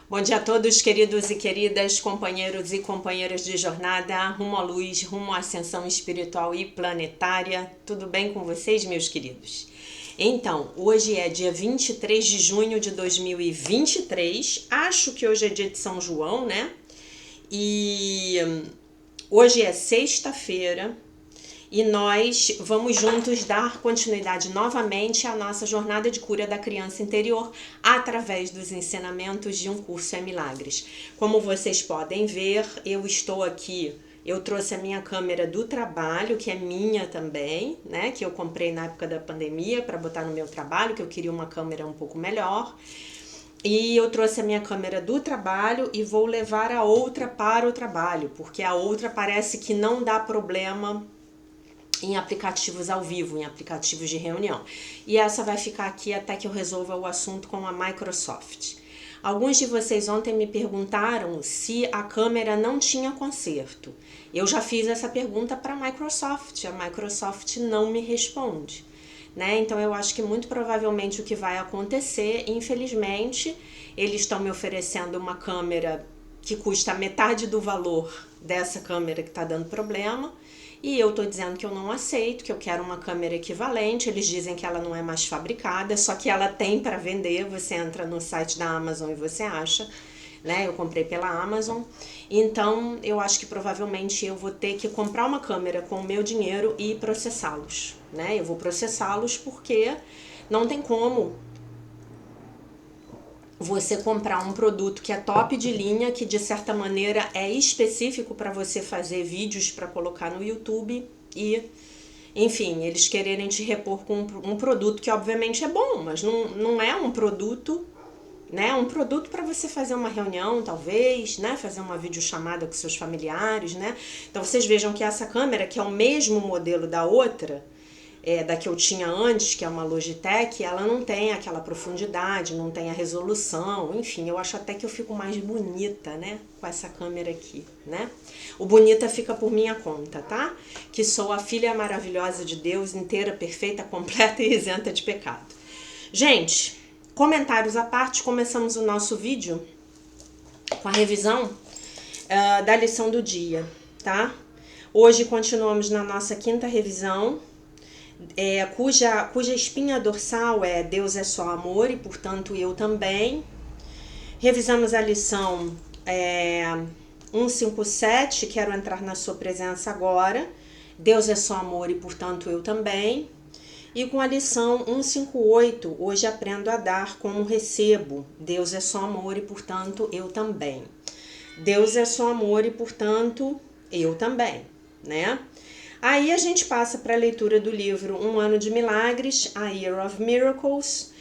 Bom dia a todos, queridos e queridas, companheiros e companheiras de jornada, rumo à luz, rumo à ascensão espiritual e planetária. Tudo bem com vocês, meus queridos? Então, hoje é dia 23 de junho de 2023, acho que hoje é dia de São João, né? E hoje é sexta-feira. E nós vamos juntos dar continuidade novamente à nossa jornada de cura da criança interior através dos ensinamentos de um curso em milagres. Como vocês podem ver, eu estou aqui, eu trouxe a minha câmera do trabalho, que é minha também, né? Que eu comprei na época da pandemia para botar no meu trabalho, que eu queria uma câmera um pouco melhor. E eu trouxe a minha câmera do trabalho e vou levar a outra para o trabalho, porque a outra parece que não dá problema em aplicativos ao vivo, em aplicativos de reunião. E essa vai ficar aqui até que eu resolva o assunto com a Microsoft. Alguns de vocês ontem me perguntaram se a câmera não tinha conserto. Eu já fiz essa pergunta para a Microsoft não me responde. Né? Então eu acho que muito provavelmente o que vai acontecer, infelizmente, eles estão me oferecendo uma câmera que custa metade do valor dessa câmera que está dando problema. E eu tô dizendo que eu não aceito, que eu quero uma câmera equivalente. Eles dizem que ela não é mais fabricada, só que ela tem para vender. Você entra no site da Amazon e você acha, né? Eu comprei pela Amazon. Então, eu acho que provavelmente eu vou ter que comprar uma câmera com o meu dinheiro e processá-los, né? Eu vou processá-los porque não tem como você comprar um produto que é top de linha, que de certa maneira é específico para você fazer vídeos para colocar no YouTube e, enfim, eles quererem te repor com um produto que obviamente é bom, mas não é um produto, né? Um produto para você fazer uma reunião, talvez, né? Fazer uma videochamada com seus familiares, né? Então vocês vejam que essa câmera, que é o mesmo modelo da outra, da que eu tinha antes, que é uma Logitech, ela não tem aquela profundidade, não tem a resolução, enfim, eu acho até que eu fico mais bonita, né, com essa câmera aqui, né? O bonita fica por minha conta, tá? Que sou a filha maravilhosa de Deus, inteira, perfeita, completa e isenta de pecado. Gente, comentários à parte, começamos o nosso vídeo com a revisão da lição do dia, tá? Hoje continuamos na nossa quinta revisão, cuja espinha dorsal é Deus é só amor e, portanto, eu também. Revisamos a lição 157, quero entrar na sua presença agora. Deus é só amor e, portanto, eu também. E com a lição 158, hoje aprendo a dar como recebo. Deus é só amor e, portanto, eu também. Deus é só amor e, portanto, eu também, né? Aí a gente passa para a leitura do livro Um Ano de Milagres, A Year of Miracles,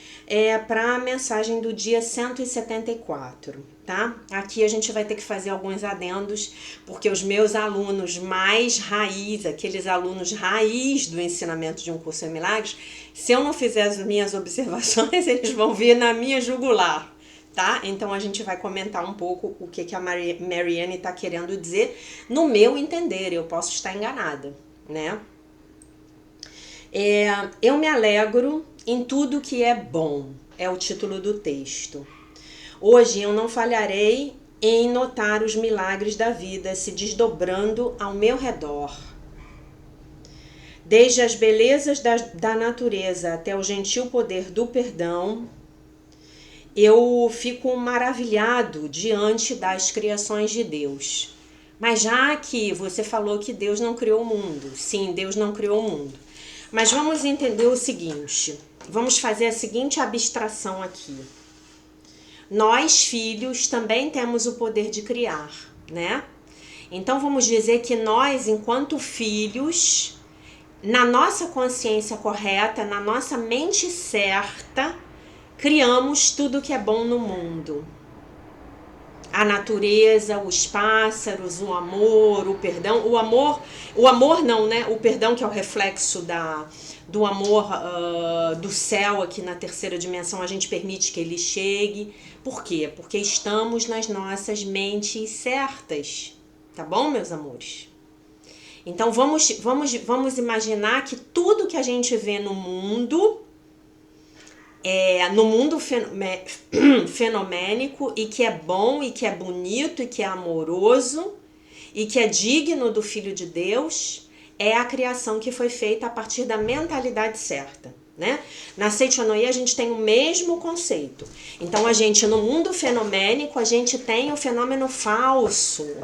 para a mensagem do dia 174, tá? Aqui a gente vai ter que fazer alguns adendos, porque os meus alunos mais raiz, aqueles alunos raiz do ensinamento de um curso em milagres, se eu não fizer as minhas observações, eles vão vir na minha jugular. Tá? Então a gente vai comentar um pouco o que a Marianne está querendo dizer, no meu entender, eu posso estar enganada, né? Eu me alegro em tudo que é bom, é o título do texto. Hoje eu não falharei em notar os milagres da vida se desdobrando ao meu redor. Desde as belezas da natureza até o gentil poder do perdão, eu fico maravilhado diante das criações de Deus. Mas já que você falou que Deus não criou o mundo, sim, Deus não criou o mundo. Mas vamos entender o seguinte, vamos fazer a seguinte abstração aqui. Nós, filhos, também temos o poder de criar, né? Então vamos dizer que nós, enquanto filhos, na nossa consciência correta, na nossa mente certa, criamos tudo que é bom no mundo. A natureza, os pássaros, o amor, o perdão. O amor não, né? O perdão, que é o reflexo do amor do céu aqui na terceira dimensão, a gente permite que ele chegue. Por quê? Porque estamos nas nossas mentes certas. Tá bom, meus amores? Então vamos imaginar que tudo que a gente vê no mundo no mundo fenomênico, e que é bom, e que é bonito, e que é amoroso, e que é digno do Filho de Deus, é a criação que foi feita a partir da mentalidade certa, né? Na Seichonoye a gente tem o mesmo conceito. Então a gente, no mundo fenomênico, a gente tem o fenômeno falso,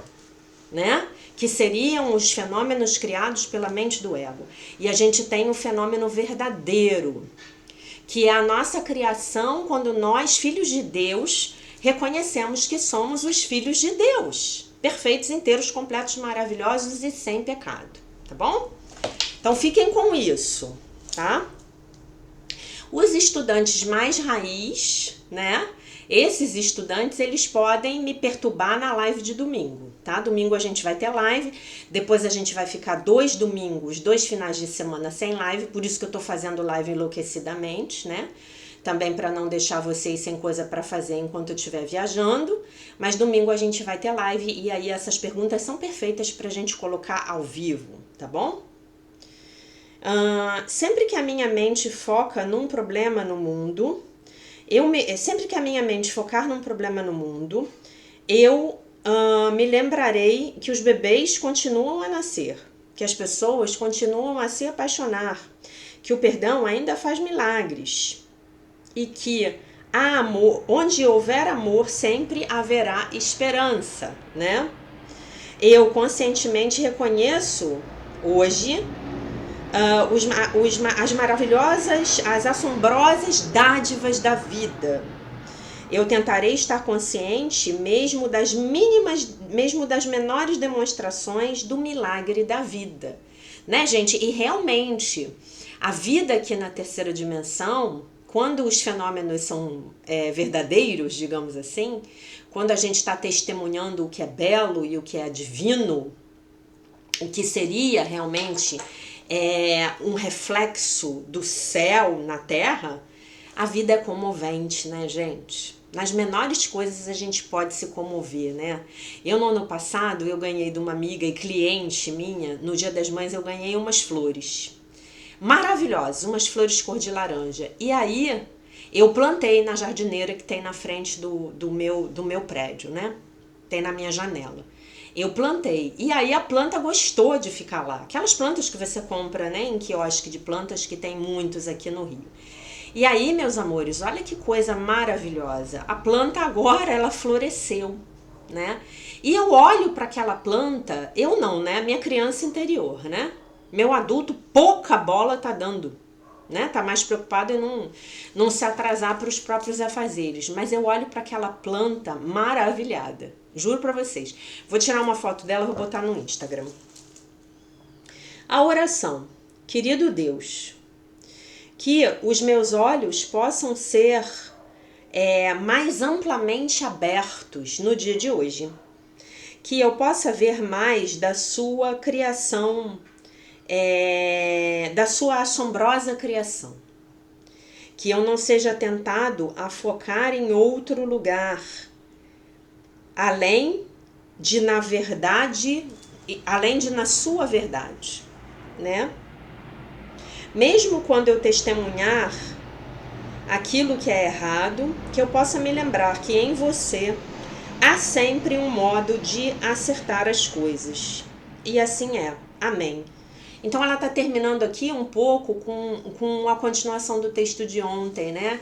né? Que seriam os fenômenos criados pela mente do ego. E a gente tem o fenômeno verdadeiro, que é a nossa criação quando nós, filhos de Deus, reconhecemos que somos os filhos de Deus, perfeitos, inteiros, completos, maravilhosos e sem pecado, tá bom? Então fiquem com isso, tá? Os estudantes mais raiz, né? Esses estudantes, eles podem me perturbar na live de domingo, tá? Domingo a gente vai ter live, depois a gente vai ficar 2 domingos, 2 finais de semana sem live, por isso que eu tô fazendo live enlouquecidamente, né? Também para não deixar vocês sem coisa para fazer enquanto eu estiver viajando, mas domingo a gente vai ter live e aí essas perguntas são perfeitas pra gente colocar ao vivo, tá bom? Sempre que a minha mente foca num problema no mundo, sempre que a minha mente focar num problema no mundo, eu me lembrarei que os bebês continuam a nascer, que as pessoas continuam a se apaixonar, que o perdão ainda faz milagres e que há amor, onde houver amor sempre haverá esperança, né? Eu conscientemente reconheço hoje as maravilhosas, as assombrosas dádivas da vida. Eu tentarei estar consciente mesmo das menores demonstrações do milagre da vida, né, gente? E realmente, a vida aqui na terceira dimensão, quando os fenômenos são verdadeiros, digamos assim, quando a gente está testemunhando o que é belo e o que é divino, o que seria realmente um reflexo do céu na Terra, a vida é comovente, né, gente? Nas menores coisas a gente pode se comover, né? Eu, no ano passado, eu ganhei de uma amiga e cliente minha, no Dia das Mães, eu ganhei umas flores maravilhosas, umas flores cor de laranja. E aí, eu plantei na jardineira que tem na frente do meu prédio, né? Tem na minha janela. Eu plantei. E aí a planta gostou de ficar lá. Aquelas plantas que você compra, né, em quiosque de plantas, que tem muitos aqui no Rio. E aí, meus amores, olha que coisa maravilhosa. A planta agora, ela floresceu, né? E eu olho para aquela planta, eu não, né? Minha criança interior, né? Meu adulto pouca bola tá dando, né? Tá mais preocupado em não se atrasar para os próprios afazeres. Mas eu olho para aquela planta maravilhada. Juro pra vocês. Vou tirar uma foto dela e vou botar no Instagram. A oração. Querido Deus, que os meus olhos possam ser mais amplamente abertos no dia de hoje. Que eu possa ver mais da sua criação, da sua assombrosa criação. Que eu não seja tentado a focar em outro lugar, além de na sua verdade, né? Mesmo quando eu testemunhar aquilo que é errado, que eu possa me lembrar que em você há sempre um modo de acertar as coisas. E assim é. Amém. Então ela está terminando aqui um pouco com a continuação do texto de ontem, né?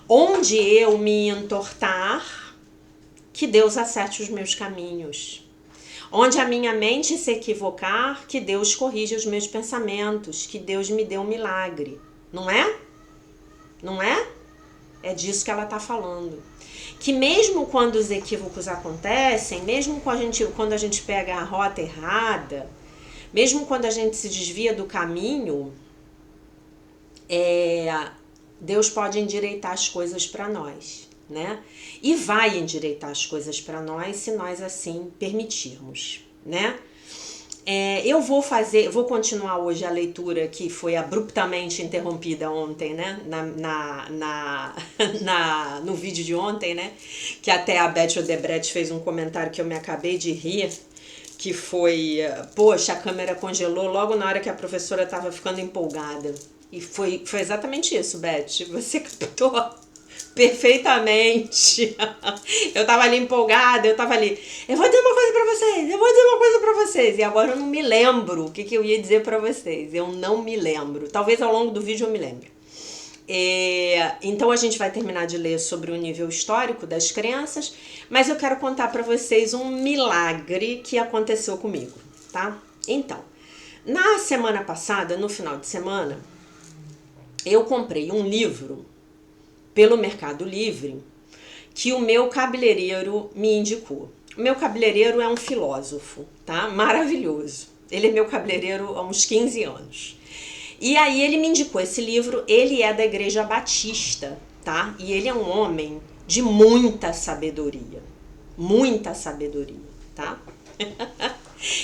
Onde eu me entortar, que Deus acerte os meus caminhos. Onde a minha mente se equivocar, que Deus corrija os meus pensamentos, que Deus me dê um milagre. Não é? Não é? É disso que ela está falando. Que mesmo quando os equívocos acontecem, mesmo quando a gente pega a rota errada, mesmo quando a gente se desvia do caminho, Deus pode endireitar as coisas para nós, né? E vai endireitar as coisas para nós se nós assim permitirmos, né? Eu vou continuar hoje a leitura que foi abruptamente interrompida ontem, né? No vídeo de ontem, né? Que até a Beth Odebrecht fez um comentário que eu me acabei de rir, que foi, poxa, a câmera congelou logo na hora que a professora estava ficando empolgada. E foi exatamente isso, Beth. Você captou perfeitamente. Eu tava ali empolgada, eu tava ali. Eu vou dizer uma coisa pra vocês, eu vou dizer uma coisa pra vocês. E agora eu não me lembro o que eu ia dizer pra vocês. Eu não me lembro. Talvez ao longo do vídeo eu me lembre. Então a gente vai terminar de ler sobre o nível histórico das crenças, mas eu quero contar para vocês um milagre que aconteceu comigo, tá? Então, na semana passada, no final de semana, eu comprei um livro pelo Mercado Livre que o meu cabeleireiro me indicou. O meu cabeleireiro é um filósofo, tá? Maravilhoso. Ele é meu cabeleireiro há uns 15 anos. E aí ele me indicou esse livro, ele é da Igreja Batista, tá? E ele é um homem de muita sabedoria, tá?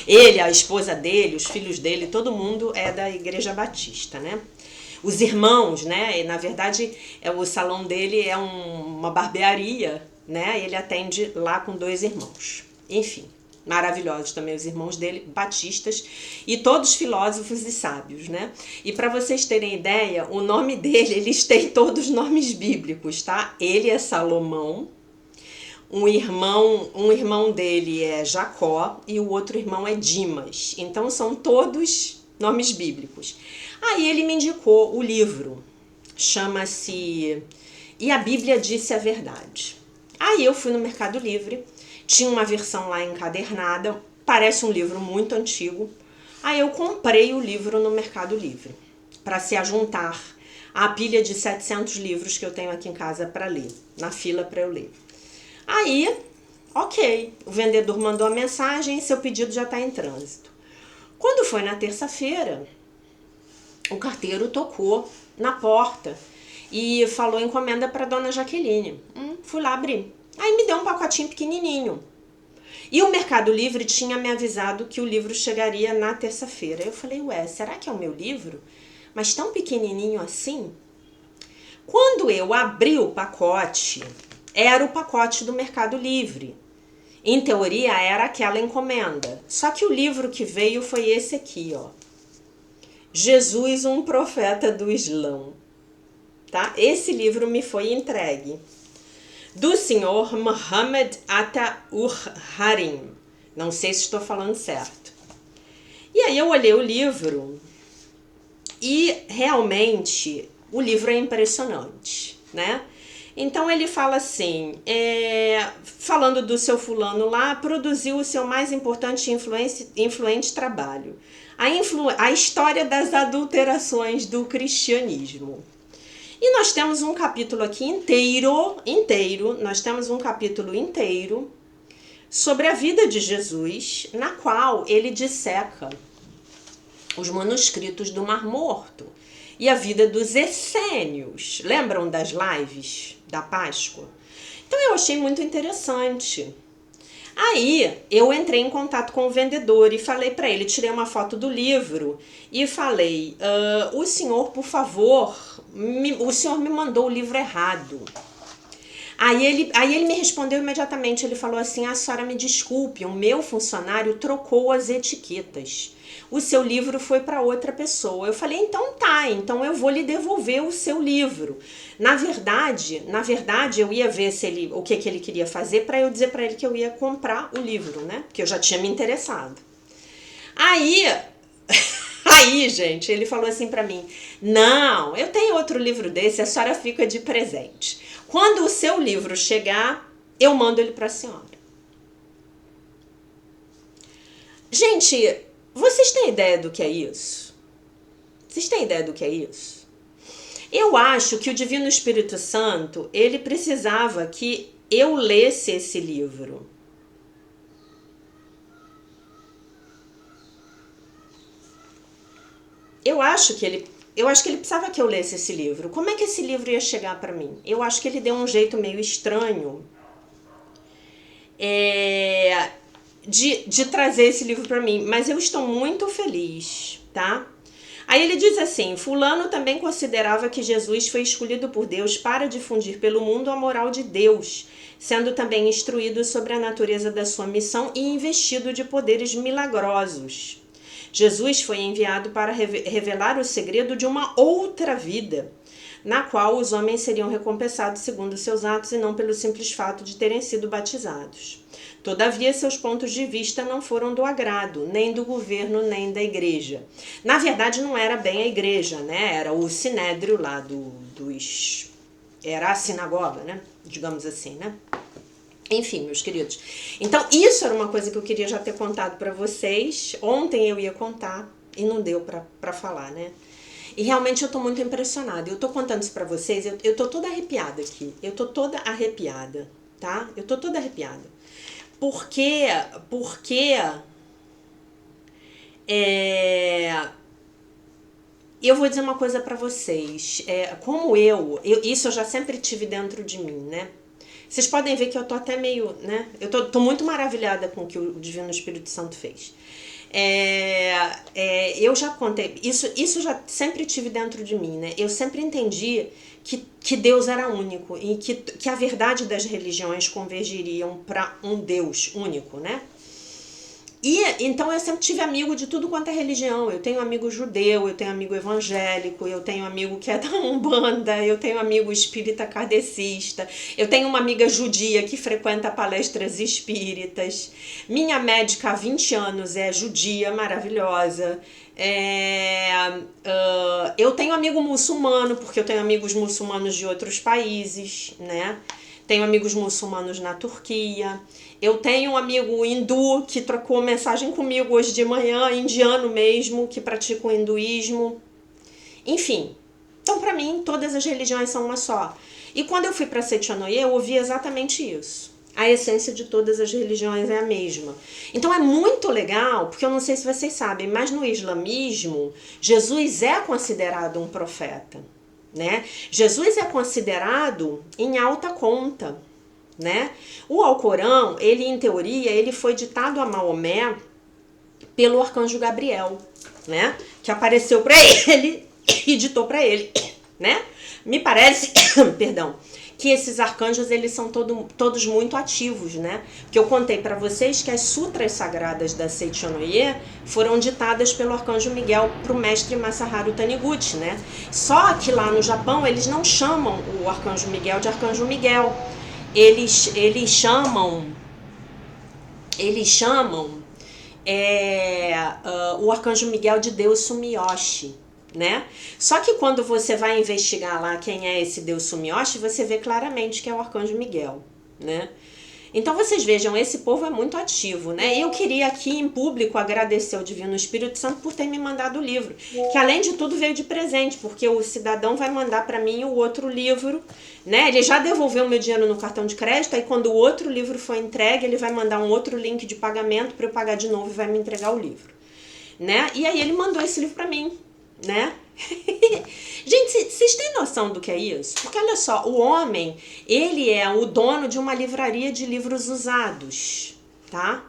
Ele, a esposa dele, os filhos dele, todo mundo é da Igreja Batista, né? Os irmãos, né? E, na verdade, o salão dele é uma barbearia, né? Ele atende lá com 2 irmãos. Enfim, maravilhosos também os irmãos dele, batistas, e todos filósofos e sábios, né? E para vocês terem ideia, o nome dele, eles têm todos nomes bíblicos, tá? Ele é Salomão, um irmão dele é Jacó e o outro irmão é Dimas. Então são todos nomes bíblicos. Aí ele me indicou o livro, chama-se E a Bíblia Disse a Verdade. Aí eu fui no Mercado Livre, tinha uma versão lá encadernada, parece um livro muito antigo. Aí eu comprei o livro no Mercado Livre, para se ajuntar à pilha de 700 livros que eu tenho aqui em casa para ler, na fila para eu ler. Aí, ok, o vendedor mandou a mensagem, seu pedido já está em trânsito. Quando foi na terça-feira, o carteiro tocou na porta e falou encomenda para dona Jaqueline. Fui lá abrir. Aí me deu um pacotinho pequenininho. E o Mercado Livre tinha me avisado que o livro chegaria na terça-feira. Eu falei, ué, será que é o meu livro? Mas tão pequenininho assim? Quando eu abri o pacote, era o pacote do Mercado Livre. Em teoria, era aquela encomenda. Só que o livro que veio foi esse aqui, ó. Jesus, um profeta do Islã. Tá? Esse livro me foi entregue do senhor Muhammad Atta-ur-Harim. Não sei se estou falando certo. E aí eu olhei o livro e realmente o livro é impressionante, né? Então ele fala assim, falando do seu fulano lá, produziu o seu mais importante e influente trabalho. A história das adulterações do cristianismo. E nós temos um capítulo aqui inteiro, nós temos um capítulo inteiro sobre a vida de Jesus, na qual ele disseca os manuscritos do Mar Morto e a vida dos essênios. Lembram das lives da Páscoa? Então eu achei muito interessante. Aí eu entrei em contato com o vendedor e falei para ele, tirei uma foto do livro e falei, o senhor, por favor, o senhor me mandou o livro errado. Aí ele me respondeu imediatamente, ele falou assim, a senhora me desculpe, o meu funcionário trocou as etiquetas. O seu livro foi para outra pessoa. Eu falei, então tá, então eu vou lhe devolver o seu livro. Na verdade, eu ia ver o que ele queria fazer para eu dizer para ele que eu ia comprar o livro, né? Porque eu já tinha me interessado. Aí, gente, ele falou assim para mim, não, eu tenho outro livro desse, a senhora fica de presente. Quando o seu livro chegar, eu mando ele para a senhora. Gente, vocês têm ideia do que é isso? Vocês têm ideia do que é isso? Eu acho que o Divino Espírito Santo, ele precisava que eu lesse esse livro. Eu acho que ele precisava que eu lesse esse livro. Como é que esse livro ia chegar para mim? Eu acho que ele deu um jeito meio estranho de trazer esse livro para mim, mas eu estou muito feliz, tá? Aí ele diz assim, fulano também considerava que Jesus foi escolhido por Deus para difundir pelo mundo a moral de Deus, sendo também instruído sobre a natureza da sua missão e investido de poderes milagrosos. Jesus foi enviado para revelar o segredo de uma outra vida, na qual os homens seriam recompensados segundo seus atos e não pelo simples fato de terem sido batizados. Todavia, seus pontos de vista não foram do agrado, nem do governo, nem da igreja. Na verdade, não era bem a igreja, né? Era o sinédrio lá dos... Era a sinagoga, né? Digamos assim, né? Enfim, meus queridos. Então, isso era uma coisa que eu queria já ter contado para vocês. Ontem eu ia contar e não deu para falar, né? E realmente eu tô muito impressionada. Eu tô contando isso pra vocês, eu tô toda arrepiada aqui. Eu tô toda arrepiada, tá? Eu tô toda arrepiada. Porque eu vou dizer uma coisa pra vocês. Como isso eu já sempre tive dentro de mim, né? Vocês podem ver que eu tô até meio, né? Eu tô muito maravilhada com o que o Divino Espírito Santo fez. Eu já contei, isso já sempre tive dentro de mim, né? Eu sempre entendi que Deus era único e que a verdade das religiões convergiriam para um Deus único, né? E então eu sempre tive amigo de tudo quanto é religião. Eu tenho amigo judeu, eu tenho amigo evangélico, eu tenho amigo que é da Umbanda, eu tenho amigo espírita kardecista, eu tenho uma amiga judia que frequenta palestras espíritas. Minha médica há 20 anos é judia, maravilhosa. Eu tenho amigo muçulmano, porque eu tenho amigos muçulmanos de outros países, né? Tenho amigos muçulmanos na Turquia. Eu tenho um amigo hindu que trocou mensagem comigo hoje de manhã, indiano mesmo, que pratica o hinduísmo. Enfim, então para mim todas as religiões são uma só. E quando eu fui para Seitanoye, eu ouvi exatamente isso. A essência de todas as religiões é a mesma. Então é muito legal, porque eu não sei se vocês sabem, mas no islamismo, Jesus é considerado um profeta, né? Jesus é considerado em alta conta, né? O Alcorão, ele em teoria, ele foi ditado a Maomé pelo arcanjo Gabriel, né? Que apareceu para ele e ditou para ele, né? Me parece, perdão, que esses arcanjos, eles são todos muito ativos, né? Porque eu contei para vocês que as sutras sagradas da Seitanoye foram ditadas pelo arcanjo Miguel para o mestre Masaharu Taniguchi, né? Só que lá no Japão, eles não chamam o arcanjo Miguel de arcanjo Miguel. Eles chamam o arcanjo Miguel de Deus Sumiyoshi, né? Só que quando você vai investigar lá quem é esse Deus Sumiyoshi, você vê claramente que é o arcanjo Miguel, né? Então vocês vejam, esse povo é muito ativo, né? Eu queria aqui em público agradecer ao Divino Espírito Santo por ter me mandado o livro, que além de tudo veio de presente, porque o cidadão vai mandar para mim o outro livro, né? Ele já devolveu o meu dinheiro no cartão de crédito, aí quando o outro livro for entregue, ele vai mandar um outro link de pagamento para eu pagar de novo e vai me entregar o livro, né? E aí ele mandou esse livro para mim, né? Gente, vocês têm noção do que é isso? Porque olha só, o homem, ele é o dono de uma livraria de livros usados, tá?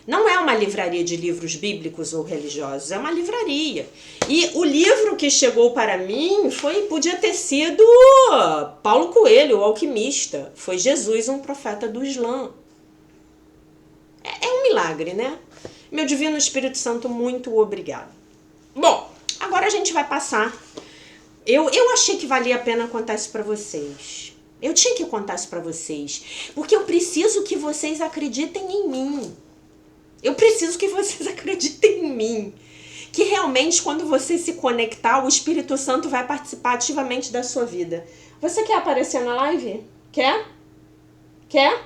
Não é uma livraria de livros bíblicos ou religiosos, é uma livraria. E o livro que chegou para mim podia ter sido Paulo Coelho, o alquimista. Foi Jesus, um profeta do Islã. É um milagre, né? Meu Divino Espírito Santo, muito obrigado. Bom, agora a gente vai passar. Eu achei que valia a pena contar isso pra vocês. Eu tinha que contar isso pra vocês. Porque eu preciso que vocês acreditem em mim. Eu preciso que vocês acreditem em mim. Que realmente quando você se conectar, o Espírito Santo vai participar ativamente da sua vida. Você quer aparecer na live? Quer? Quer?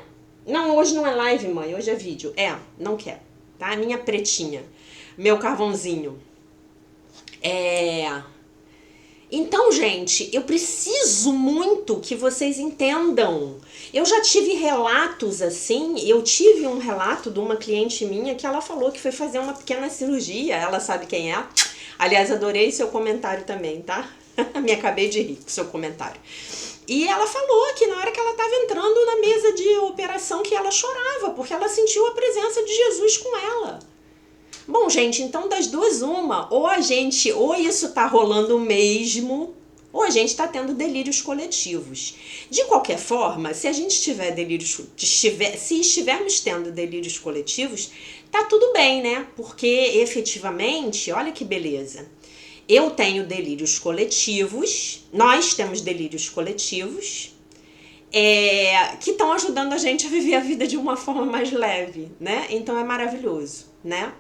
Não, hoje não é live, mãe. Hoje é vídeo. Não quer. Tá? Minha pretinha. Meu carvãozinho. Então, gente, eu preciso muito que vocês entendam. Eu já tive relatos assim, eu tive um relato de uma cliente minha que ela falou que foi fazer uma pequena cirurgia, ela sabe quem é. Aliás, adorei seu comentário também, tá? Me acabei de rir com seu comentário. E ela falou que na hora que ela estava entrando na mesa de operação que ela chorava, porque ela sentiu a presença de Jesus com ela. Bom, gente, então das duas uma, ou isso tá rolando mesmo, ou a gente está tendo delírios coletivos. De qualquer forma, se a gente tiver se estivermos tendo delírios coletivos, tá tudo bem, né? Porque efetivamente, olha que beleza. Eu tenho delírios coletivos, nós temos delírios coletivos, que estão ajudando a gente a viver a vida de uma forma mais leve, né? Então é maravilhoso, né?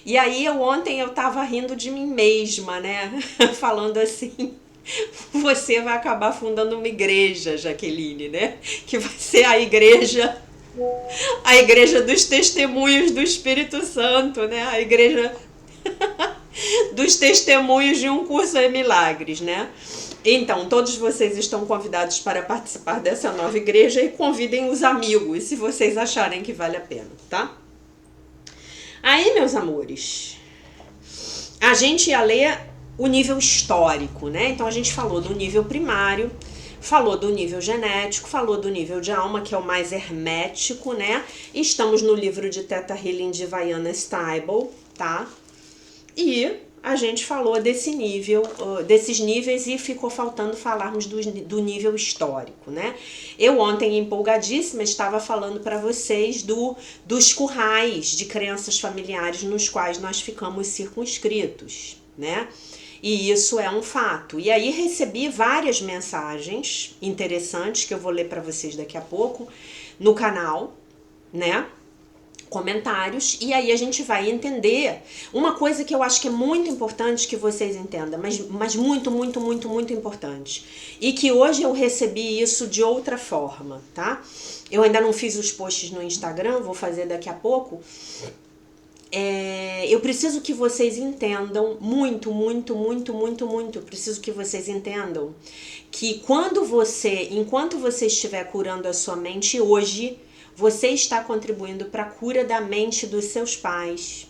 E aí ontem eu tava rindo de mim mesma, né? Falando assim, você vai acabar fundando uma igreja, Jaqueline, né? Que vai ser a igreja dos testemunhos do Espírito Santo, né? A igreja dos testemunhos de um curso em milagres, né? Então, todos vocês estão convidados para participar dessa nova igreja e convidem os amigos, se vocês acharem que vale a pena, tá? Aí, meus amores, a gente ia ler o nível histórico, né? Então, a gente falou do nível primário, falou do nível genético, falou do nível de alma, que é o mais hermético, né? Estamos no livro de Theta Healing de Vaiana Stibal, tá? E a gente falou desse nível, desses níveis, e ficou faltando falarmos do nível histórico, né? Eu ontem, empolgadíssima, estava falando para vocês dos currais de crenças familiares nos quais nós ficamos circunscritos, né? E isso é um fato. E aí recebi várias mensagens interessantes, que eu vou ler para vocês daqui a pouco, no canal, né? Comentários, e aí a gente vai entender uma coisa que eu acho que é muito importante que vocês entendam, mas muito, muito, muito, muito importante, e que hoje eu recebi isso de outra forma, tá? Eu ainda não fiz os posts no Instagram, vou fazer daqui a pouco. Eu preciso que vocês entendam muito, muito, muito, muito, muito, preciso que vocês entendam que enquanto você estiver curando a sua mente hoje, você está contribuindo para a cura da mente dos seus pais,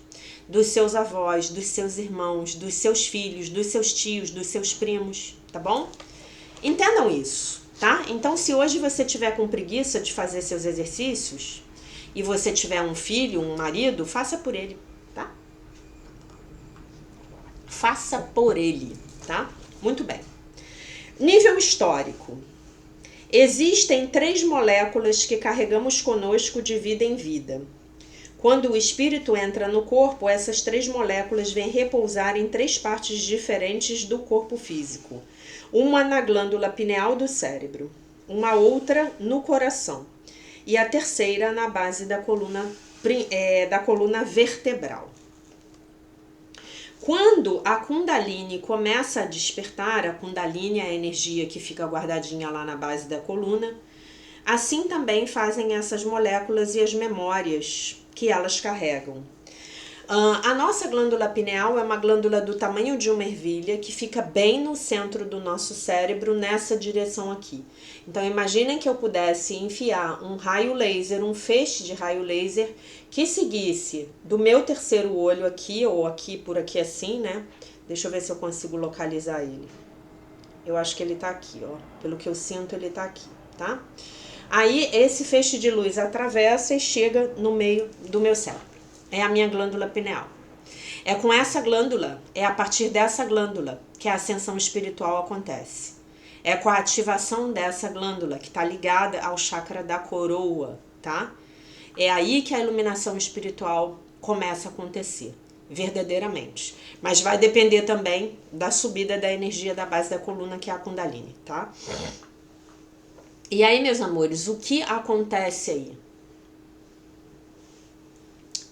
dos seus avós, dos seus irmãos, dos seus filhos, dos seus tios, dos seus primos, tá bom? Entendam isso, tá? Então, se hoje você tiver com preguiça de fazer seus exercícios e você tiver um filho, um marido, faça por ele, tá? Faça por ele, tá? Muito bem. Nível histórico. Existem 3 moléculas que carregamos conosco de vida em vida. Quando o espírito entra no corpo, essas 3 moléculas vêm repousar em 3 partes diferentes do corpo físico. Uma na glândula pineal do cérebro, uma outra no coração e a terceira na base da coluna vertebral. Quando a Kundalini começa a despertar, a Kundalini é a energia que fica guardadinha lá na base da coluna, assim também fazem essas moléculas e as memórias que elas carregam. A nossa glândula pineal é uma glândula do tamanho de uma ervilha que fica bem no centro do nosso cérebro, nessa direção aqui. Então imaginem que eu pudesse enfiar um raio laser, um feixe de raio laser que seguisse do meu terceiro olho aqui, ou aqui por aqui assim, né? Deixa eu ver se eu consigo localizar ele. Eu acho que ele tá aqui, ó. Pelo que eu sinto, ele tá aqui, tá? Aí esse feixe de luz atravessa e chega no meio do meu cérebro. É a minha glândula pineal. É com essa glândula, é a partir dessa glândula que a ascensão espiritual acontece. É com a ativação dessa glândula que está ligada ao chakra da coroa, tá? É aí que a iluminação espiritual começa a acontecer, verdadeiramente. Mas vai depender também da subida da energia da base da coluna, que é a Kundalini, tá? E aí, meus amores, o que acontece aí?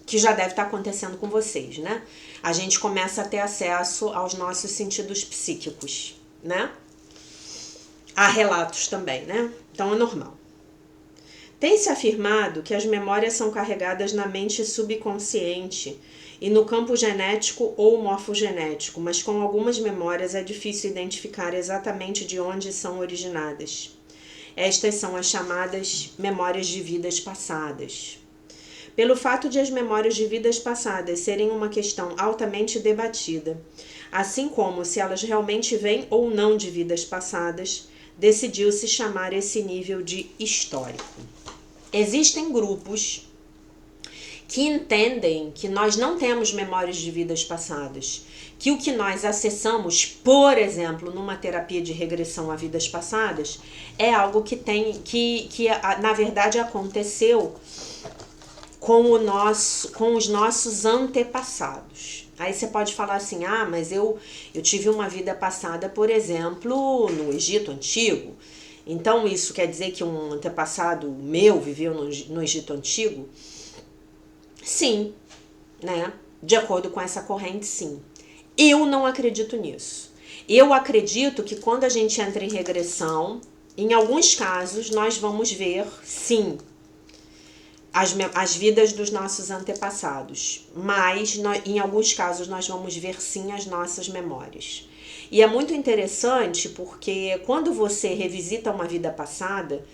Que já deve estar acontecendo com vocês, né? A gente começa a ter acesso aos nossos sentidos psíquicos, né? Há relatos também, né? Então é normal. Tem-se afirmado que as memórias são carregadas na mente subconsciente e no campo genético ou morfogenético, mas com algumas memórias é difícil identificar exatamente de onde são originadas. Estas são as chamadas memórias de vidas passadas. Pelo fato de as memórias de vidas passadas serem uma questão altamente debatida, assim como se elas realmente vêm ou não de vidas passadas, decidiu-se chamar esse nível de histórico. Existem grupos que entendem que nós não temos memórias de vidas passadas, que o que nós acessamos, por exemplo, numa terapia de regressão a vidas passadas, é algo que na verdade aconteceu com os nossos antepassados. Aí você pode falar assim, mas eu tive uma vida passada, por exemplo, no Egito Antigo. Então isso quer dizer que um antepassado meu viveu no Egito Antigo? Sim, né? De acordo com essa corrente, sim. Eu não acredito nisso. Eu acredito que quando a gente entra em regressão, em alguns casos nós vamos ver, sim, as vidas dos nossos antepassados, mas em alguns casos nós vamos ver sim as nossas memórias. E é muito interessante porque quando você revisita uma vida passada,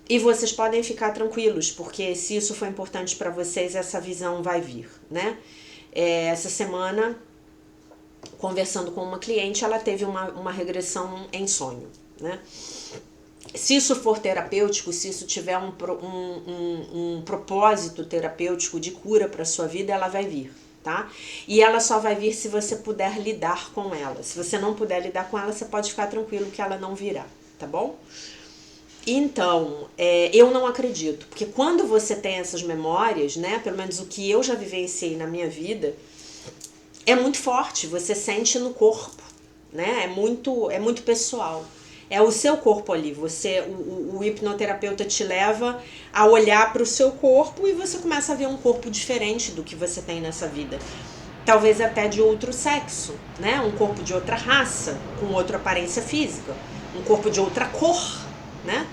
e vocês podem ficar tranquilos, porque se isso for importante para vocês, essa visão vai vir, né? Essa semana, conversando com uma cliente, ela teve uma regressão em sonho, né? Se isso for terapêutico, se isso tiver um propósito terapêutico de cura para sua vida, ela vai vir, tá? E ela só vai vir se você puder lidar com ela. Se você não puder lidar com ela, você pode ficar tranquilo que ela não virá, tá bom? Então, eu não acredito, porque quando você tem essas memórias, né, pelo menos o que eu já vivenciei na minha vida, é muito forte, você sente no corpo, né, é muito pessoal. É o seu corpo ali, o hipnoterapeuta te leva a olhar para o seu corpo e você começa a ver um corpo diferente do que você tem nessa vida. Talvez até de outro sexo, né? Um corpo de outra raça, com outra aparência física, um corpo de outra cor, né?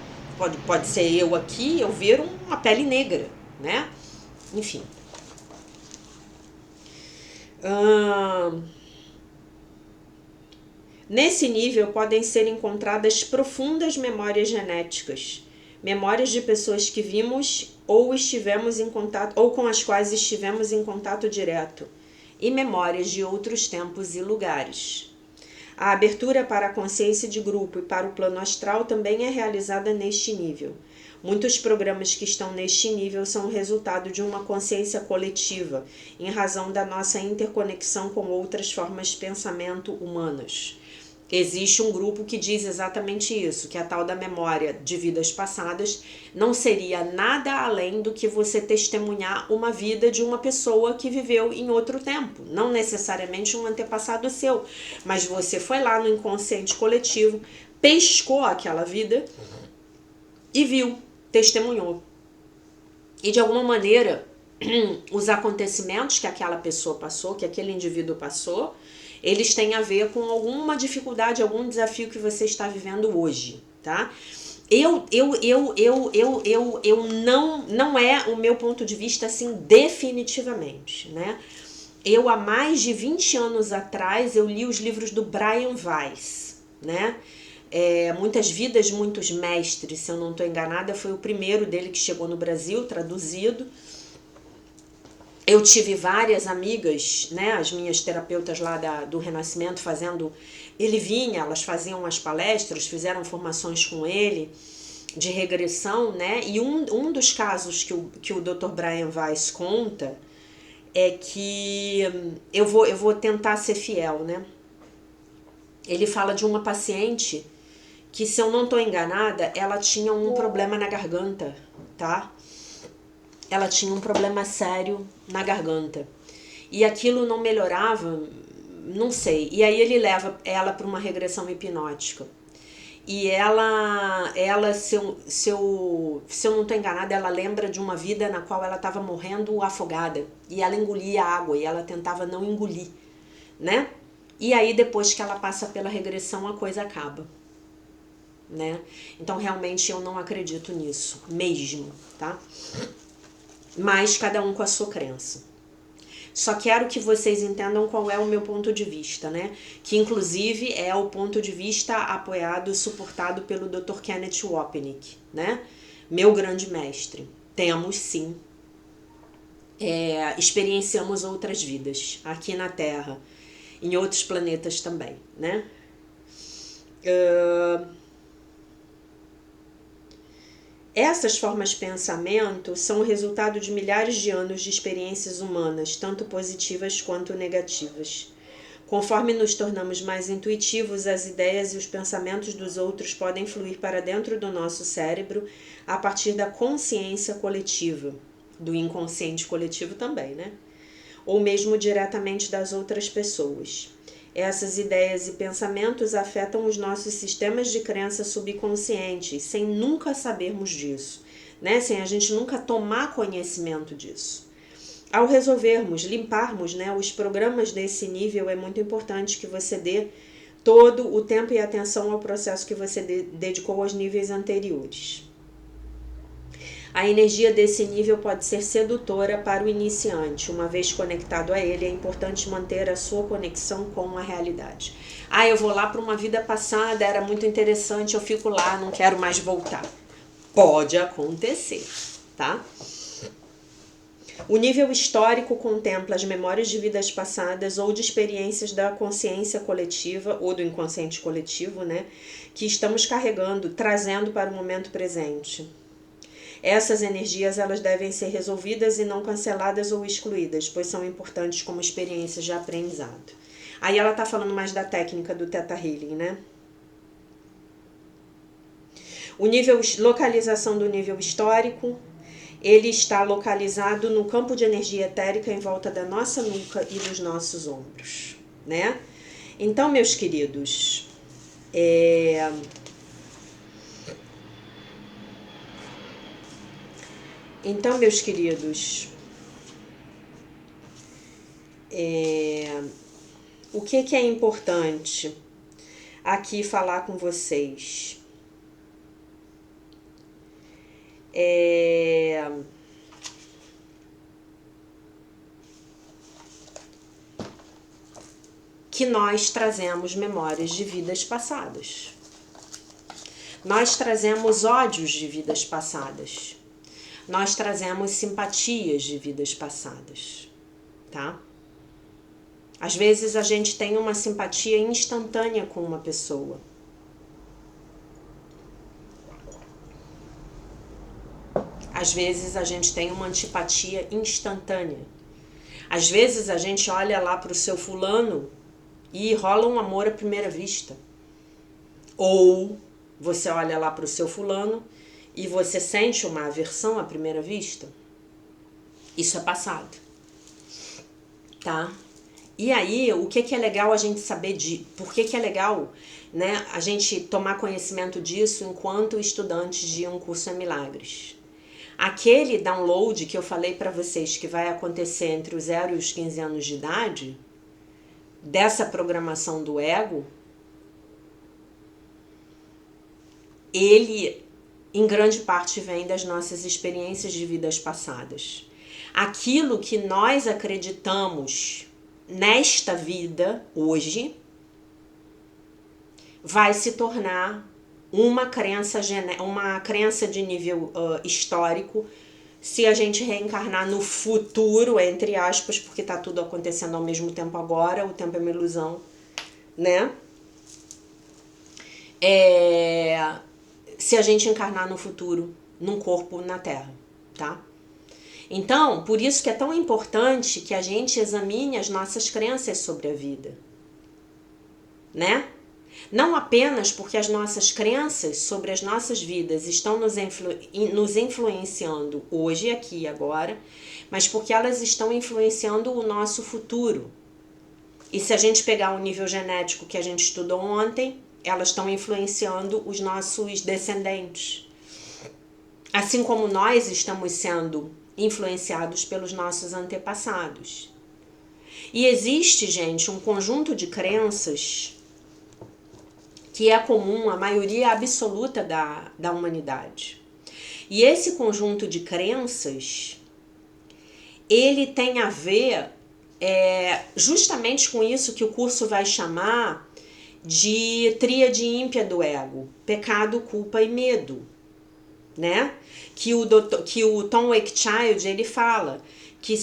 Pode ser eu aqui, eu ver uma pele negra, né? Enfim. Nesse nível podem ser encontradas profundas memórias genéticas, memórias de pessoas que vimos ou estivemos em contato, ou com as quais estivemos em contato direto, e memórias de outros tempos e lugares. A abertura para a consciência de grupo e para o plano astral também é realizada neste nível. Muitos programas que estão neste nível são o resultado de uma consciência coletiva, em razão da nossa interconexão com outras formas de pensamento humanas. Existe um grupo que diz exatamente isso, que a tal da memória de vidas passadas não seria nada além do que você testemunhar uma vida de uma pessoa que viveu em outro tempo. Não necessariamente um antepassado seu, mas você foi lá no inconsciente coletivo, pescou aquela vida e viu, testemunhou. E de alguma maneira, os acontecimentos que aquela pessoa passou, que aquele indivíduo passou, eles têm a ver com alguma dificuldade, algum desafio que você está vivendo hoje, tá? Não é o meu ponto de vista assim definitivamente, né? Há mais de 20 anos atrás, eu li os livros do Brian Weiss, né? Muitas Vidas, Muitos Mestres, se eu não estou enganada, foi o primeiro dele que chegou no Brasil, traduzido. Eu tive várias amigas, né, as minhas terapeutas lá do Renascimento fazendo, ele vinha, elas faziam as palestras, fizeram formações com ele de regressão, né, e um dos casos que o Dr. Brian Weiss conta é que, eu vou tentar ser fiel, né, ele fala de uma paciente que, se eu não estou enganada, ela tinha um problema na garganta, tá? Ela tinha um problema sério na garganta. E aquilo não melhorava, não sei. E aí ele leva ela para uma regressão hipnótica. E ela se eu não estou enganada, ela lembra de uma vida na qual ela estava morrendo afogada. E ela engolia água e ela tentava não engolir, né? E aí depois que ela passa pela regressão, a coisa acaba, né? Então realmente eu não acredito nisso, mesmo, tá? Mas cada um com a sua crença. Só quero que vocês entendam qual é o meu ponto de vista, né? Que inclusive é o ponto de vista apoiado e suportado pelo Dr. Kenneth Wapnick, né? Meu grande mestre. Temos sim. Experienciamos outras vidas aqui na Terra, em outros planetas também, né? Essas formas de pensamento são o resultado de milhares de anos de experiências humanas, tanto positivas quanto negativas. Conforme nos tornamos mais intuitivos, as ideias e os pensamentos dos outros podem fluir para dentro do nosso cérebro a partir da consciência coletiva, do inconsciente coletivo também, né? Ou mesmo diretamente das outras pessoas. Essas ideias e pensamentos afetam os nossos sistemas de crença subconscientes, sem nunca sabermos disso, né? Sem a gente nunca tomar conhecimento disso. Ao resolvermos, limparmos, né, os programas desse nível, é muito importante que você dê todo o tempo e atenção ao processo que você dedicou aos níveis anteriores. A energia desse nível pode ser sedutora para o iniciante. Uma vez conectado a ele, é importante manter a sua conexão com a realidade. Ah, eu vou lá para uma vida passada, era muito interessante, eu fico lá, não quero mais voltar. Pode acontecer, tá? O nível histórico contempla as memórias de vidas passadas ou de experiências da consciência coletiva ou do inconsciente coletivo, né, que estamos carregando, trazendo para o momento presente. Essas energias, elas devem ser resolvidas e não canceladas ou excluídas, pois são importantes como experiências de aprendizado. Aí ela está falando mais da técnica do Theta Healing, né? O nível, localização do nível histórico, ele está localizado no campo de energia etérica em volta da nossa nuca e dos nossos ombros, né? Então, meus queridos, o que é importante aqui falar com vocês? Que nós trazemos memórias de vidas passadas. Nós trazemos ódios de vidas passadas. Nós trazemos simpatias de vidas passadas, tá? Às vezes a gente tem uma simpatia instantânea com uma pessoa. Às vezes a gente tem uma antipatia instantânea. Às vezes a gente olha lá para o seu fulano e rola um amor à primeira vista. Ou você olha lá para o seu fulano e você sente uma aversão à primeira vista. Isso é passado, tá? E aí, o que é legal a gente saber por que é legal, né, a gente tomar conhecimento disso enquanto estudantes de um curso em milagres? Aquele download que eu falei para vocês que vai acontecer entre os 0 e os 15 anos de idade, dessa programação do ego, ele, em grande parte, vem das nossas experiências de vidas passadas. Aquilo que nós acreditamos nesta vida, hoje, vai se tornar uma crença de nível histórico, se a gente reencarnar no futuro, entre aspas, porque está tudo acontecendo ao mesmo tempo agora, o tempo é uma ilusão, né? Se a gente encarnar no futuro, num corpo na Terra, tá? Então, por isso que é tão importante que a gente examine as nossas crenças sobre a vida, né? Não apenas porque as nossas crenças sobre as nossas vidas estão nos influenciando hoje, aqui e agora, mas porque elas estão influenciando o nosso futuro. E se a gente pegar o nível genético que a gente estudou ontem, elas estão influenciando os nossos descendentes. Assim como nós estamos sendo influenciados pelos nossos antepassados. E existe, gente, um conjunto de crenças que é comum à maioria absoluta da humanidade. E esse conjunto de crenças, ele tem a ver justamente com isso que o curso vai chamar de tríade ímpia do ego, pecado, culpa e medo, né? Que o Tom Wakechild, ele fala que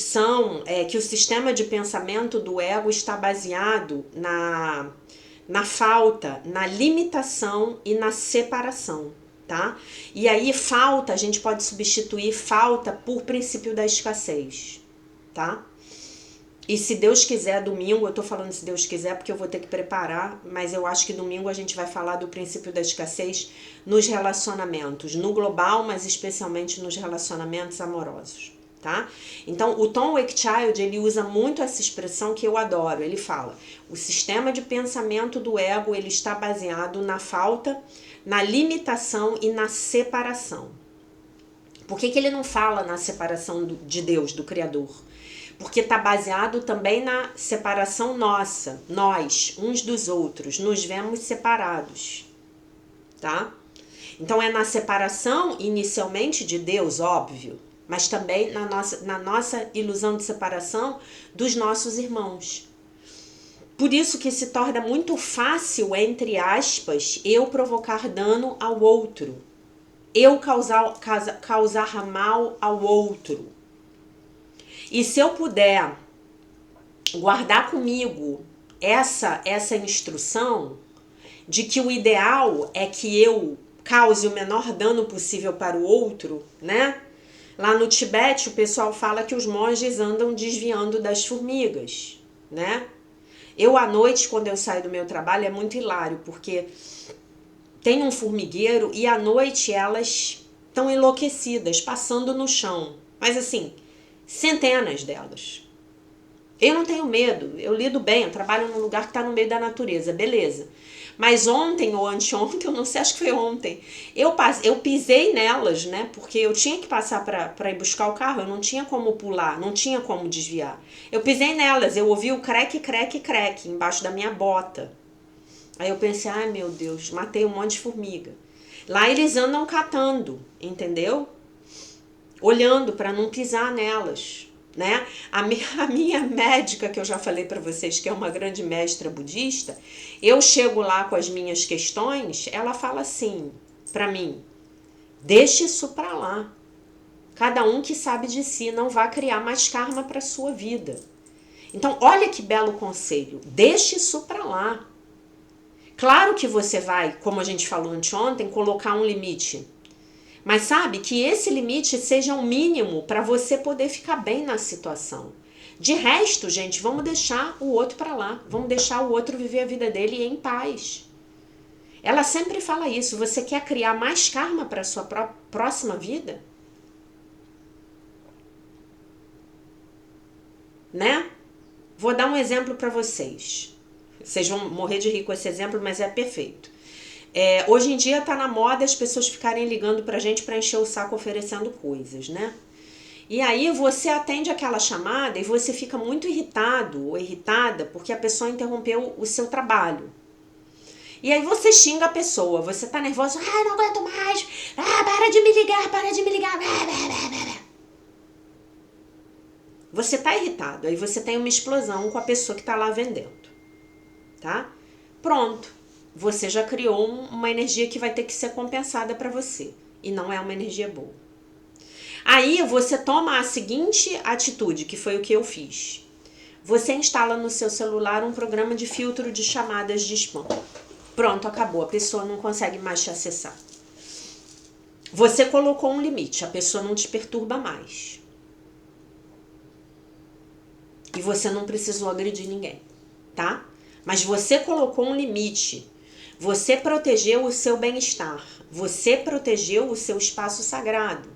que o sistema de pensamento do ego está baseado na falta, na limitação e na separação, tá? E aí falta, a gente pode substituir falta por princípio da escassez, tá? E se Deus quiser, domingo, eu tô falando se Deus quiser porque eu vou ter que preparar, mas eu acho que domingo a gente vai falar do princípio da escassez nos relacionamentos, no global, mas especialmente nos relacionamentos amorosos, tá? Então, o Tom Wakechild, ele usa muito essa expressão que eu adoro. Ele fala: o sistema de pensamento do ego, ele está baseado na falta, na limitação e na separação. Por que ele não fala na separação de Deus, do Criador? Porque está baseado também na separação nossa, nós, uns dos outros, nos vemos separados, tá? Então é na separação inicialmente de Deus, óbvio, mas também na nossa ilusão de separação dos nossos irmãos. Por isso que se torna muito fácil, entre aspas, eu provocar dano ao outro, eu causar mal ao outro. E se eu puder guardar comigo essa instrução de que o ideal é que eu cause o menor dano possível para o outro, né? Lá no Tibete o pessoal fala que os monges andam desviando das formigas, né? Eu à noite, quando eu saio do meu trabalho, é muito hilário, porque tem um formigueiro e à noite elas estão enlouquecidas, passando no chão. Mas assim, centenas delas. Eu não tenho medo, eu lido bem, eu trabalho num lugar que está no meio da natureza, beleza. Mas ontem ou anteontem, eu não sei, acho que foi ontem, eu pisei nelas, né? Porque eu tinha que passar para ir buscar o carro, eu não tinha como pular, não tinha como desviar. Eu pisei nelas, eu ouvi o creque, creque, creque embaixo da minha bota. Aí eu pensei, ai meu Deus, matei um monte de formiga. Lá eles andam catando, entendeu? Olhando para não pisar nelas, né? A minha médica, que eu já falei para vocês que é uma grande mestra budista, eu chego lá com as minhas questões, ela fala assim para mim: deixe isso para lá. Cada um que sabe de si, não vai criar mais karma para sua vida. Então, olha que belo conselho, deixe isso para lá. Claro que você vai, como a gente falou anteontem, colocar um limite. Mas sabe, que esse limite seja o mínimo para você poder ficar bem na situação. De resto, gente, vamos deixar o outro para lá. Vamos deixar o outro viver a vida dele em paz. Ela sempre fala isso. Você quer criar mais karma para a sua próxima vida? Né? Vou dar um exemplo para vocês. Vocês vão morrer de rir com esse exemplo, mas é perfeito. Hoje em dia tá na moda as pessoas ficarem ligando pra gente pra encher o saco oferecendo coisas, né? E aí você atende aquela chamada e você fica muito irritado ou irritada porque a pessoa interrompeu o seu trabalho. E aí você xinga a pessoa, você tá nervoso, não aguento mais, para de me ligar, para de me ligar. Você tá irritado, aí você tem uma explosão com a pessoa que tá lá vendendo, tá? Pronto. Você já criou uma energia que vai ter que ser compensada para você. E não é uma energia boa. Aí você toma a seguinte atitude, que foi o que eu fiz. Você instala no seu celular um programa de filtro de chamadas de spam. Pronto, acabou. A pessoa não consegue mais te acessar. Você colocou um limite. A pessoa não te perturba mais. E você não precisou agredir ninguém, tá? Mas você colocou um limite. Você protegeu o seu bem-estar. Você protegeu o seu espaço sagrado.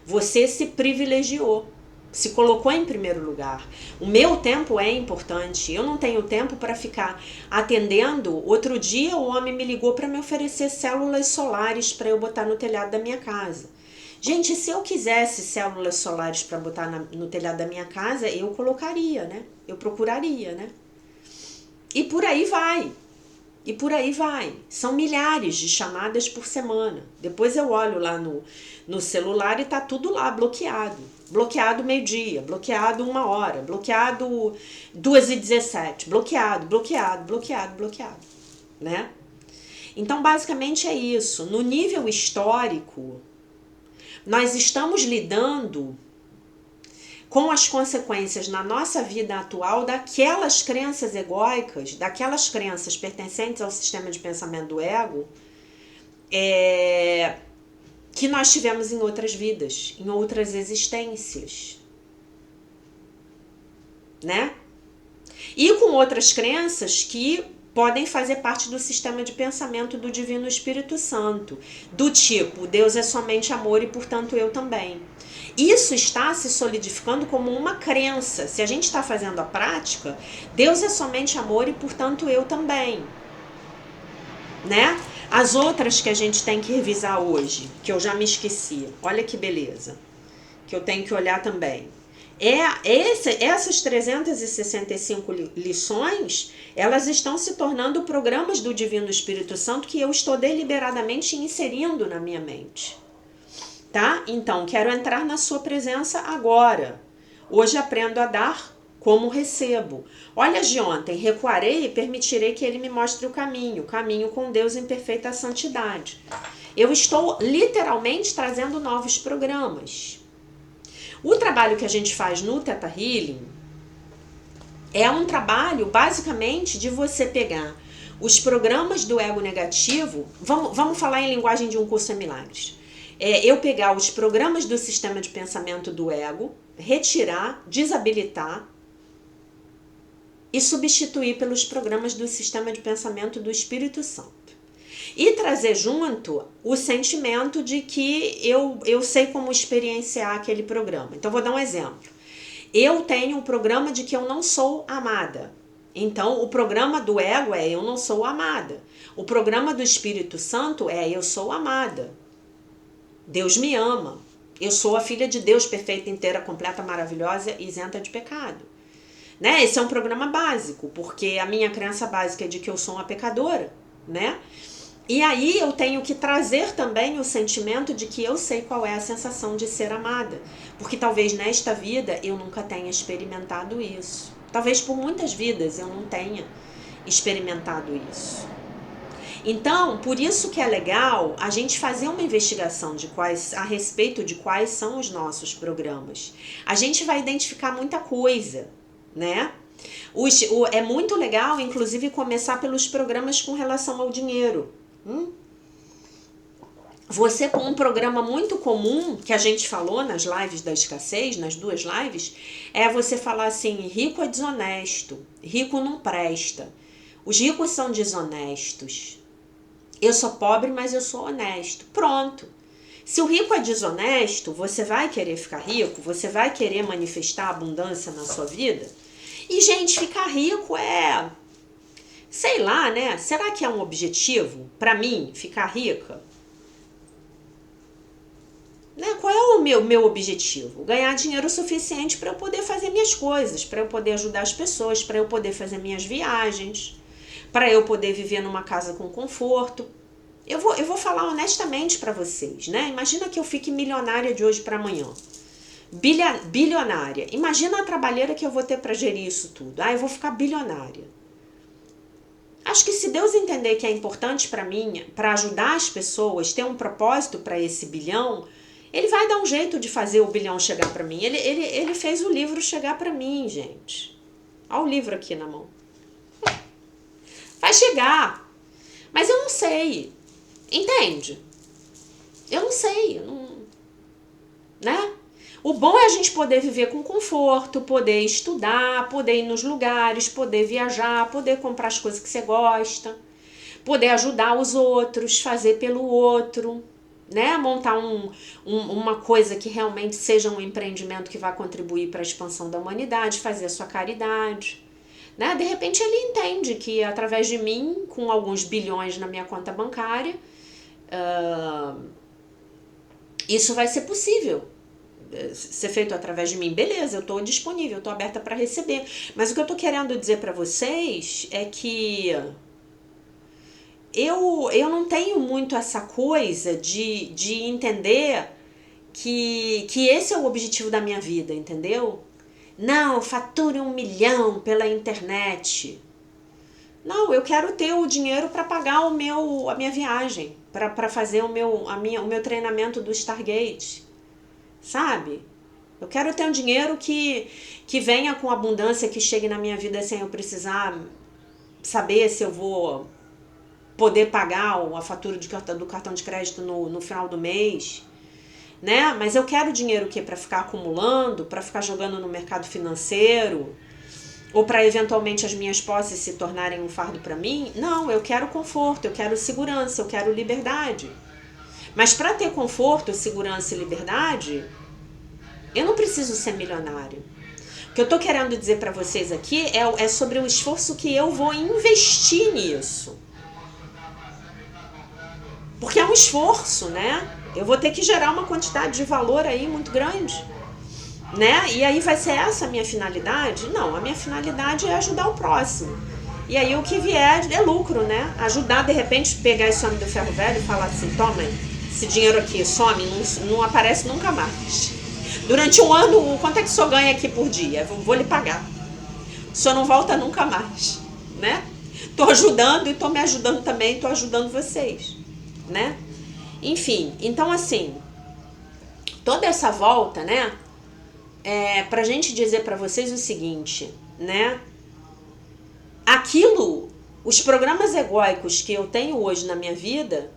Você se privilegiou. Se colocou em primeiro lugar. O meu tempo é importante. Eu não tenho tempo para ficar atendendo. Outro dia o homem me ligou para me oferecer células solares para eu botar no telhado da minha casa. Gente, se eu quisesse células solares para botar no telhado da minha casa, eu colocaria, né? Eu procuraria, né? E por aí vai. E por aí vai. São milhares de chamadas por semana. Depois eu olho lá no celular e tá tudo lá bloqueado. Bloqueado meio-dia, bloqueado 1h, bloqueado 2h17, bloqueado, né? Então, basicamente é isso. No nível histórico, nós estamos lidando com as consequências na nossa vida atual daquelas crenças egóicas, daquelas crenças pertencentes ao sistema de pensamento do ego, que nós tivemos em outras vidas, em outras existências, né? e com outras crenças que podem fazer parte do sistema de pensamento do Divino Espírito Santo, do tipo, Deus é somente amor e portanto eu também. Isso está se solidificando como uma crença. Se a gente está fazendo a prática, Deus é somente amor e portanto eu também, né? As outras que a gente tem que revisar hoje, que eu já me esqueci, olha que beleza, que eu tenho que olhar também. Essas 365 lições, elas estão se tornando programas do Divino Espírito Santo que eu estou deliberadamente inserindo na minha mente. Tá? Então, quero entrar na sua presença agora. Hoje aprendo a dar como recebo. Olha de ontem, recuarei e permitirei que ele me mostre o caminho com Deus em perfeita santidade. Eu estou literalmente trazendo novos programas. O trabalho que a gente faz no Theta Healing é um trabalho basicamente de você pegar os programas do ego negativo, vamos falar em linguagem de um curso em milagres. Eu pegar os programas do sistema de pensamento do ego, retirar, desabilitar e substituir pelos programas do sistema de pensamento do Espírito Santo. E trazer junto o sentimento de que eu sei como experienciar aquele programa. Então, vou dar um exemplo. Eu tenho um programa de que eu não sou amada. Então, o programa do ego é eu não sou amada. O programa do Espírito Santo é eu sou amada. Deus me ama. Eu sou a filha de Deus, perfeita, inteira, completa, maravilhosa e isenta de pecado. Né? Esse é um programa básico, porque a minha crença básica é de que eu sou uma pecadora, né? E aí eu tenho que trazer também o sentimento de que eu sei qual é a sensação de ser amada. Porque talvez nesta vida eu nunca tenha experimentado isso. Talvez por muitas vidas eu não tenha experimentado isso. Então, por isso que é legal a gente fazer uma investigação a respeito de quais são os nossos programas. A gente vai identificar muita coisa, né? É muito legal, inclusive, começar pelos programas com relação ao dinheiro. Você, com um programa muito comum que a gente falou nas lives da escassez, nas 2 lives, é você falar assim: rico é desonesto, rico não presta, os ricos são desonestos, eu sou pobre, mas eu sou honesto. Pronto. Se o rico é desonesto, você vai querer ficar rico, você vai querer manifestar abundância na sua vida. E, gente, ficar rico é... sei lá, né? Será que é um objetivo para mim, ficar rica? Né? Qual é o meu objetivo? Ganhar dinheiro suficiente para eu poder fazer minhas coisas, para eu poder ajudar as pessoas, para eu poder fazer minhas viagens, para eu poder viver numa casa com conforto. Eu vou falar honestamente para vocês, né? Imagina que eu fique milionária de hoje para amanhã. Bilionária. Imagina a trabalheira que eu vou ter para gerir isso tudo. Eu vou ficar bilionária. Acho que se Deus entender que é importante para mim, para ajudar as pessoas, ter um propósito para esse bilhão, ele vai dar um jeito de fazer o bilhão chegar para mim. Ele fez o livro chegar para mim, gente. Olha o livro aqui na mão. Vai chegar. Mas eu não sei. Entende? Eu não sei. Né? O bom é a gente poder viver com conforto, poder estudar, poder ir nos lugares, poder viajar, poder comprar as coisas que você gosta, poder ajudar os outros, fazer pelo outro, né? Montar uma coisa que realmente seja um empreendimento que vai contribuir para a expansão da humanidade, fazer a sua caridade. Né? De repente ele entende que através de mim, com alguns bilhões na minha conta bancária, isso vai ser possível ser feito através de mim. Beleza, eu estou disponível, eu estou aberta para receber. Mas o que eu estou querendo dizer para vocês é que eu não tenho muito essa coisa de entender que esse é o objetivo da minha vida, entendeu? Não, fature 1 milhão pela internet. Não, eu quero ter o dinheiro para pagar a minha viagem, para fazer o meu treinamento do Stargate, sabe? Eu quero ter um dinheiro que venha com abundância, que chegue na minha vida sem eu precisar saber se eu vou poder pagar a fatura do cartão de crédito no final do mês. Né? Mas eu quero dinheiro o quê? Para ficar acumulando, para ficar jogando no mercado financeiro, Ou para eventualmente as minhas posses se tornarem um fardo para mim? Não, eu quero conforto, eu quero segurança, eu quero liberdade. Mas para ter conforto, segurança e liberdade, eu não preciso ser milionário. O que eu estou querendo dizer para vocês aqui é sobre o esforço que eu vou investir nisso. Porque é um esforço, né? Eu vou ter que gerar uma quantidade de valor aí muito grande, né? E aí vai ser essa a minha finalidade? Não, a minha finalidade é ajudar o próximo. E aí o que vier é lucro, né? Ajudar, de repente, pegar esse homem do ferro velho e falar assim, toma, esse dinheiro aqui some, não aparece nunca mais. Durante um ano, quanto é que o senhor ganha aqui por dia? Vou lhe pagar. O senhor não volta nunca mais, né? Tô ajudando e tô me ajudando também, tô ajudando vocês, né? Enfim, então assim, toda essa volta, né? Pra gente dizer pra vocês o seguinte, né? Os programas egóicos que eu tenho hoje na minha vida,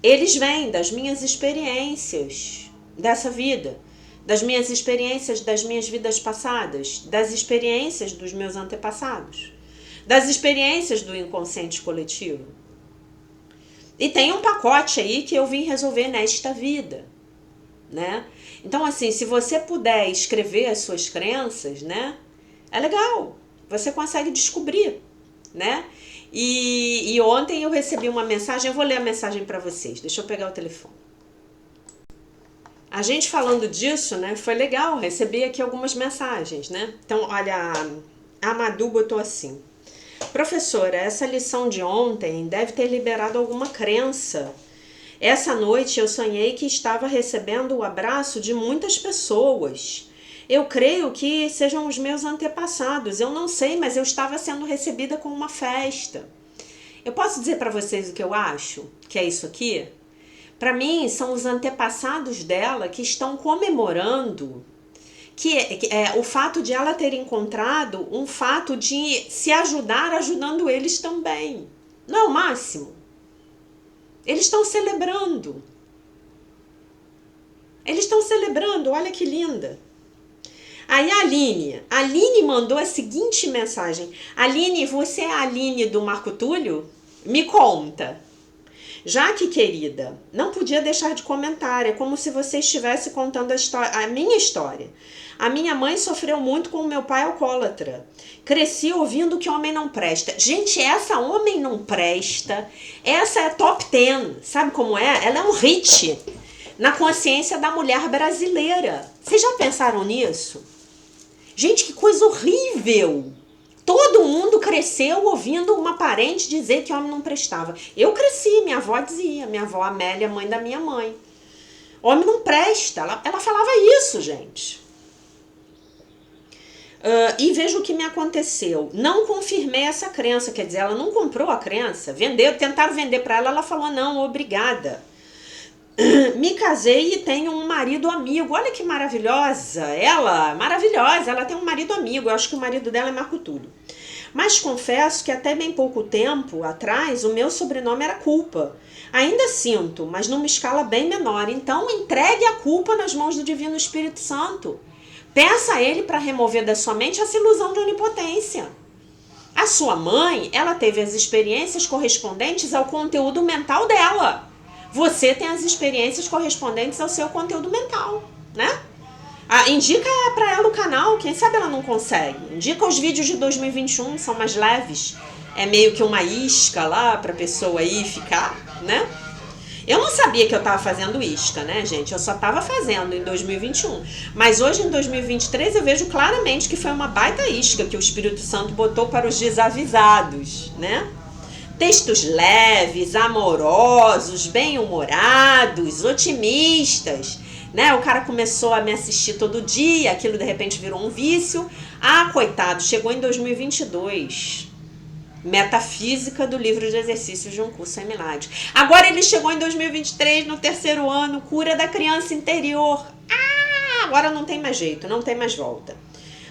eles vêm das minhas experiências dessa vida, das minhas experiências das minhas vidas passadas, das experiências dos meus antepassados, das experiências do inconsciente coletivo. E tem um pacote aí que eu vim resolver nesta vida, né? Então, assim, se você puder escrever as suas crenças, né? É legal, você consegue descobrir, né? E ontem eu recebi uma mensagem, eu vou ler a mensagem para vocês, deixa eu pegar o telefone. A gente falando disso, né, foi legal, recebi aqui algumas mensagens, né? Então, olha, a Madu botou assim: professora, essa lição de ontem deve ter liberado alguma crença. Essa noite eu sonhei que estava recebendo o abraço de muitas pessoas. Eu creio que sejam os meus antepassados, eu não sei, mas eu estava sendo recebida com uma festa. Eu posso dizer para vocês o que eu acho? Que é isso aqui? Para mim, são os antepassados dela que estão comemorando o fato de ela ter encontrado um fato de se ajudar ajudando eles também. Não é o máximo? Eles estão celebrando. Eles estão celebrando, olha que linda. Aí a Aline mandou a seguinte mensagem. Aline, você é a Aline do Marco Túlio? Me conta. Jaque, querida, não podia deixar de comentar, é como se você estivesse contando a minha história. A minha mãe sofreu muito com o meu pai alcoólatra. Cresci ouvindo que homem não presta. Gente, essa homem não presta, essa é top 10, sabe como é? Ela é um hit na consciência da mulher brasileira. Vocês já pensaram nisso? Gente, que coisa horrível! Todo mundo cresceu ouvindo uma parente dizer que homem não prestava. Eu cresci, minha avó dizia, minha avó Amélia, mãe da minha mãe. Homem não presta, ela falava isso, gente. E veja o que me aconteceu. Não confirmei essa crença, quer dizer, ela não comprou a crença, tentaram vender para ela, ela falou não, obrigada. Me casei e tenho um marido amigo. Olha que maravilhosa. Ela tem um marido amigo. Eu acho que o marido dela é Marco Túlio. Mas confesso que até bem pouco tempo atrás o meu sobrenome era Culpa. Ainda sinto, mas numa escala bem menor. Então entregue a culpa nas mãos do Divino Espírito Santo. Peça a ele para remover da sua mente essa ilusão de onipotência. A sua mãe, ela teve as experiências correspondentes ao conteúdo mental dela. Você tem as experiências correspondentes ao seu conteúdo mental, né? Indica para ela o canal, quem sabe ela não consegue. Indica os vídeos de 2021, são mais leves. É meio que uma isca lá pra pessoa aí ficar, né? Eu não sabia que eu tava fazendo isca, né, gente? Eu só tava fazendo em 2021. Mas hoje, em 2023, eu vejo claramente que foi uma baita isca que o Espírito Santo botou para os desavisados, né? Textos leves, amorosos, bem-humorados, otimistas, né? O cara começou a me assistir todo dia, aquilo de repente virou um vício. Ah, coitado, chegou em 2022. Metafísica do livro de exercícios de um curso em milagres. Agora ele chegou em 2023, no terceiro ano, cura da criança interior. Ah, agora não tem mais jeito, não tem mais volta.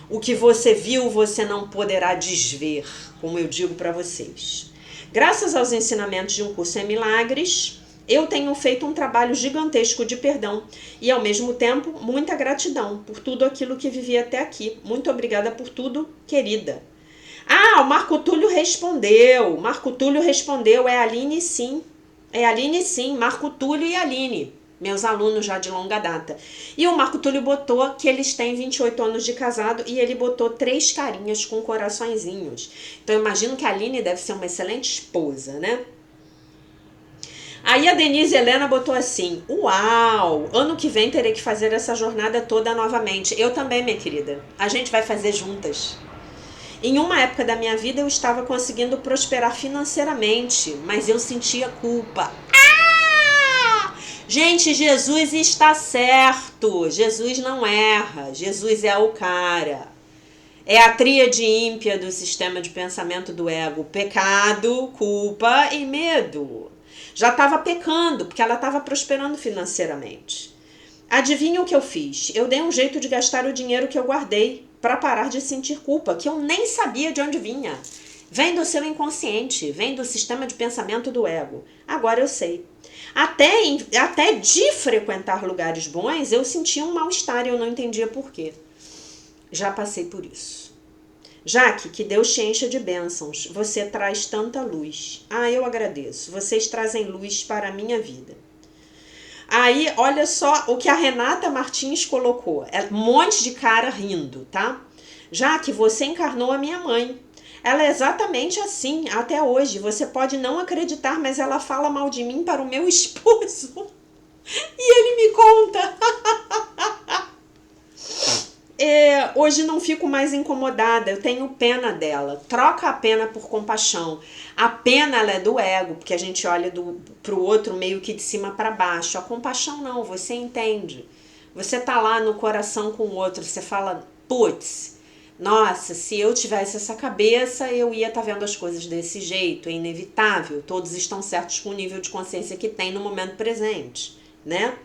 O que você viu, você não poderá desver, como eu digo para vocês. Graças aos ensinamentos de um curso em milagres, Eu tenho feito um trabalho gigantesco de perdão e, ao mesmo tempo, muita gratidão por tudo aquilo que vivi até aqui. Muito obrigada por tudo, querida. Ah, o Marco Túlio respondeu. Marco Túlio respondeu. É a Aline, sim. É a Aline, sim. Marco Túlio e Aline. Meus alunos já de longa data. E o Marco Túlio botou que eles têm 28 anos de casado e ele botou 3 carinhas com coraçõezinhos. Então, eu imagino que a Aline deve ser uma excelente esposa, né? Aí a Denise Helena botou assim: uau, ano que vem terei que fazer essa jornada toda novamente. Eu também, minha querida. A gente vai fazer juntas. Em uma época da minha vida eu estava conseguindo prosperar financeiramente, mas eu sentia culpa. Gente, Jesus está certo. Jesus não erra. Jesus é o cara. É a tríade ímpia do sistema de pensamento do ego: pecado, culpa e medo. Já estava pecando, porque ela estava prosperando financeiramente. Adivinha o que eu fiz? Eu dei um jeito de gastar o dinheiro que eu guardei para parar de sentir culpa, que eu nem sabia de onde vinha. Vem do seu inconsciente, vem do sistema de pensamento do ego. Agora eu sei. Até de frequentar lugares bons, eu sentia um mal-estar e eu não entendia por quê. Já passei por isso. Jaque, que Deus te encha de bênçãos. Você traz tanta luz. Ah, eu agradeço. Vocês trazem luz para a minha vida. Aí, olha só o que a Renata Martins colocou. É um monte de cara rindo, tá? Jaque, você encarnou a minha mãe. Ela é exatamente assim, até hoje. Você pode não acreditar, mas ela fala mal de mim para o meu esposo. E ele me conta. Hoje não fico mais incomodada, eu tenho pena dela. Troca a pena por compaixão. A pena, ela é do ego, porque a gente olha pro outro meio que de cima para baixo. A compaixão não, você entende. Você tá lá no coração com o outro, você fala: putz, nossa, se eu tivesse essa cabeça, eu ia estar vendo as coisas desse jeito, é inevitável. Todos estão certos com o nível de consciência que tem no momento presente, né?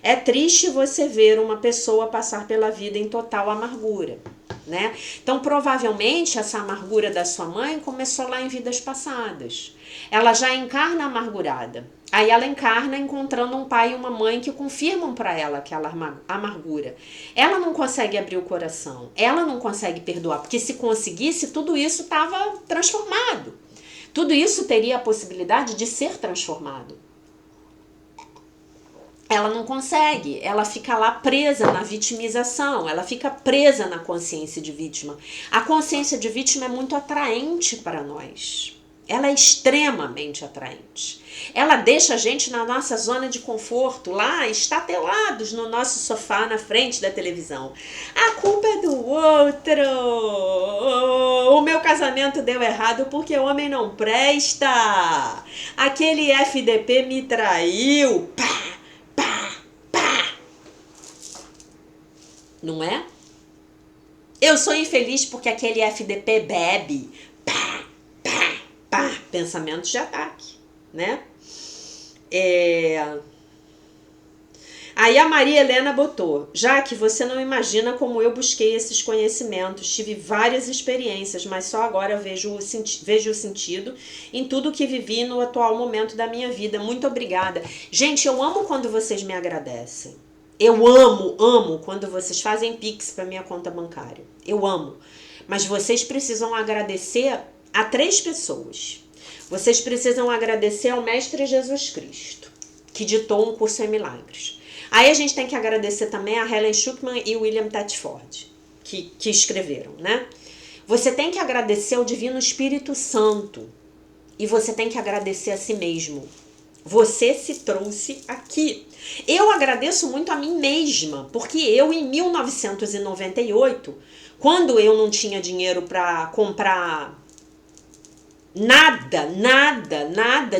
É triste você ver uma pessoa passar pela vida em total amargura, né? Então, provavelmente, essa amargura da sua mãe começou lá em vidas passadas. Ela já encarna amargurada. Aí ela encarna encontrando um pai e uma mãe que confirmam para ela aquela amargura. Ela não consegue abrir o coração. Ela não consegue perdoar, porque se conseguisse, tudo isso estava transformado. Tudo isso teria a possibilidade de ser transformado. Ela não consegue, ela fica lá presa na vitimização, ela fica presa na consciência de vítima. A consciência de vítima é muito atraente para nós. Ela é extremamente atraente. Ela deixa a gente na nossa zona de conforto, lá estatelados no nosso sofá na frente da televisão. A culpa é do outro. O meu casamento deu errado porque o homem não presta. Aquele FDP me traiu. Pá! Não é? Eu sou infeliz porque aquele FDP bebe. Pá, pá, pá. Pensamentos de ataque, né? Aí a Maria Helena botou: já que você não imagina como eu busquei esses conhecimentos, tive várias experiências, mas só agora vejo o sentido em tudo que vivi no atual momento da minha vida. Muito obrigada. Gente, eu amo quando vocês me agradecem. Eu amo quando vocês fazem Pix para minha conta bancária. Eu amo. Mas vocês precisam agradecer a 3 pessoas. Vocês precisam agradecer ao Mestre Jesus Cristo, que ditou um curso em milagres. Aí a gente tem que agradecer também a Helen Schuckman e o William Tatford, que escreveram, né? Você tem que agradecer ao Divino Espírito Santo. E você tem que agradecer a si mesmo. Você se trouxe aqui. Eu agradeço muito a mim mesma, porque eu, em 1998, quando eu não tinha dinheiro para comprar nada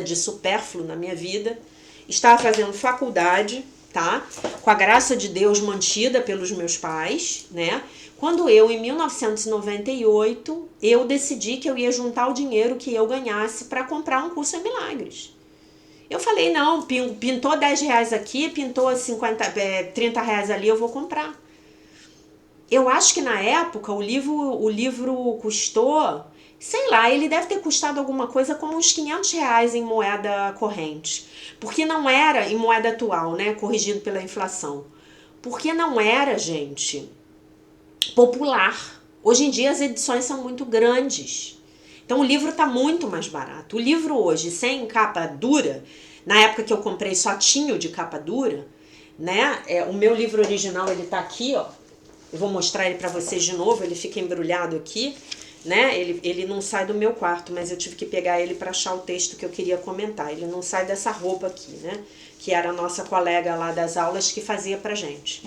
de supérfluo na minha vida, estava fazendo faculdade, tá? Com a graça de Deus mantida pelos meus pais, né? Quando eu, em 1998, eu decidi que eu ia juntar o dinheiro que eu ganhasse para comprar um curso em milagres. Eu falei: não, pintou R$10 aqui, pintou 30 reais ali, eu vou comprar. Eu acho que na época o livro custou sei lá, ele deve ter custado alguma coisa como uns R$ 500 em moeda corrente. Porque não era, em moeda atual, né, corrigido pela inflação. Porque não era, gente, popular. Hoje em dia as edições são muito grandes. Então o livro está muito mais barato. O livro hoje, sem capa dura, na época que eu comprei só tinha o de capa dura, né? O meu livro original, ele tá aqui, ó. Eu vou mostrar ele para vocês de novo, ele fica embrulhado aqui, né? Ele não sai do meu quarto, mas eu tive que pegar ele para achar o texto que eu queria comentar. Ele não sai dessa roupa aqui, né? Que era a nossa colega lá das aulas que fazia pra gente.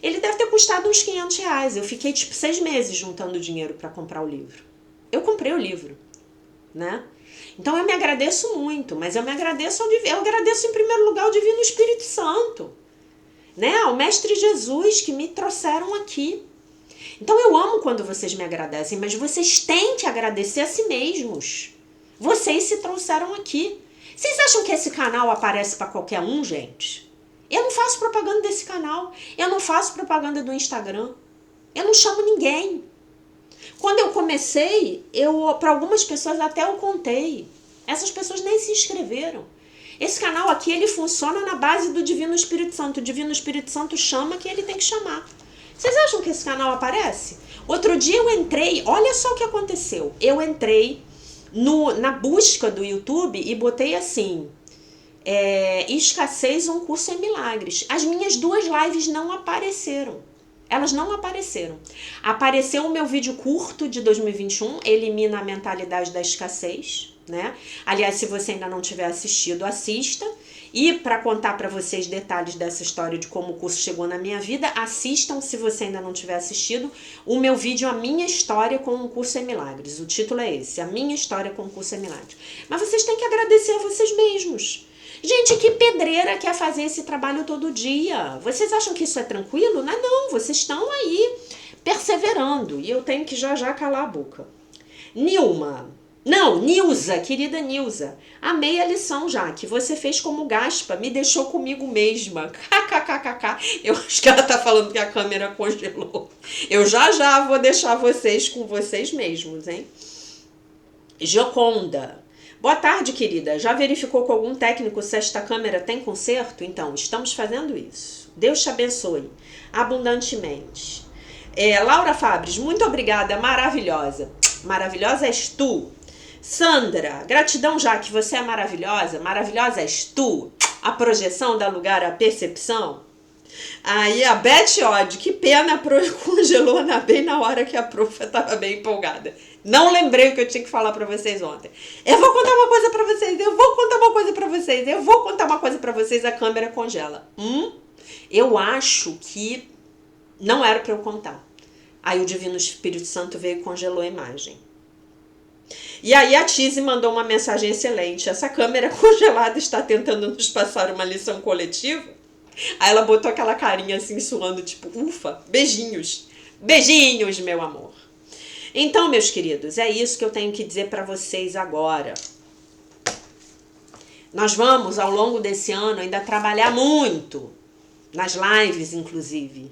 Ele deve ter custado uns R$ 500. Eu fiquei tipo 6 meses juntando dinheiro para comprar o livro. Eu comprei o livro, né? Então eu me agradeço muito, mas eu me agradeço eu agradeço em primeiro lugar ao Divino Espírito Santo, né? Ao Mestre Jesus que me trouxeram aqui. Então eu amo quando vocês me agradecem, mas vocês têm que agradecer a si mesmos. Vocês se trouxeram aqui. Vocês acham que esse canal aparece para qualquer um, gente? Eu não faço propaganda desse canal. Eu não faço propaganda do Instagram. Eu não chamo ninguém. Quando eu comecei, para algumas pessoas até eu contei. Essas pessoas nem se inscreveram. Esse canal aqui, ele funciona na base do Divino Espírito Santo. O Divino Espírito Santo chama quem ele tem que chamar. Vocês acham que esse canal aparece? Outro dia eu entrei, olha só o que aconteceu. Eu entrei na busca do YouTube e botei assim, escassez, um curso em milagres. As minhas 2 lives não apareceram. Elas não apareceram. Apareceu o meu vídeo curto de 2021, Elimina a Mentalidade da Escassez, né? Aliás, se você ainda não tiver assistido, assista. E para contar para vocês detalhes dessa história de como o curso chegou na minha vida, assistam, se você ainda não tiver assistido, o meu vídeo A Minha História com o Curso em Milagres. O título é esse, A Minha História com o Curso em Milagres. Mas vocês têm que agradecer a vocês mesmos. Gente, que pedreira quer fazer esse trabalho todo dia? Vocês acham que isso é tranquilo? Não é não, vocês estão aí perseverando. E eu tenho que já calar a boca. Nilza, querida Nilza. Amei a lição já, que você fez como Gaspa, me deixou comigo mesma. KKKKK. Eu acho que ela tá falando que a câmera congelou. Eu já vou deixar vocês com vocês mesmos, hein? Joconda. Boa tarde, querida. Já verificou com algum técnico se esta câmera tem conserto? Então, estamos fazendo isso. Deus te abençoe abundantemente. Laura Fabres, muito obrigada, maravilhosa. Maravilhosa és tu. Sandra, gratidão, já que você é maravilhosa. Maravilhosa és tu. A projeção dá lugar à percepção. Aí a Beth Odd, que pena, congelou bem na hora que a profa estava bem empolgada. Não lembrei o que eu tinha que falar pra vocês ontem. Eu vou contar uma coisa pra vocês, a câmera congela. Eu acho que não era pra eu contar. Aí o Divino Espírito Santo veio e congelou a imagem. E aí a Tise mandou uma mensagem excelente. Essa câmera congelada está tentando nos passar uma lição coletiva? Aí ela botou aquela carinha assim, suando, tipo, ufa, beijinhos. Beijinhos, meu amor. Então, meus queridos, é isso que eu tenho que dizer para vocês agora. Nós vamos, ao longo desse ano, ainda trabalhar muito, nas lives, inclusive,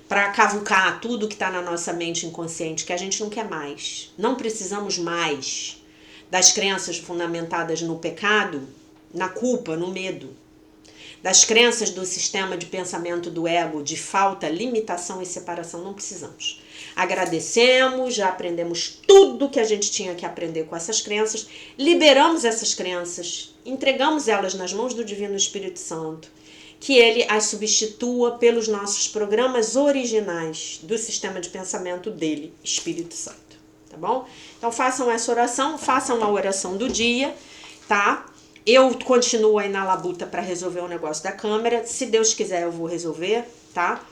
para cavucar tudo que está na nossa mente inconsciente, que a gente não quer mais. Não precisamos mais das crenças fundamentadas no pecado, na culpa, no medo. Das crenças do sistema de pensamento do ego, de falta, limitação e separação, não precisamos. Agradecemos, já aprendemos tudo que a gente tinha que aprender com essas crenças, liberamos essas crenças, entregamos elas nas mãos do Divino Espírito Santo, que ele as substitua pelos nossos programas originais do sistema de pensamento dele, Espírito Santo, tá bom? Então façam essa oração, façam a oração do dia, tá? Eu continuo aí na labuta para resolver o negócio da câmera. Se Deus quiser, eu vou resolver, tá?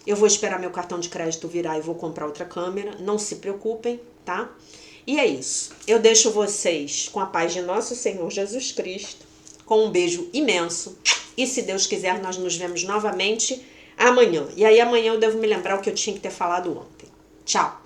Eu vou esperar meu cartão de crédito virar e vou comprar outra câmera. Não se preocupem, tá? E é isso. Eu deixo vocês com a paz de nosso Senhor Jesus Cristo, com um beijo imenso. E se Deus quiser, nós nos vemos novamente amanhã. E aí amanhã eu devo me lembrar o que eu tinha que ter falado ontem. Tchau!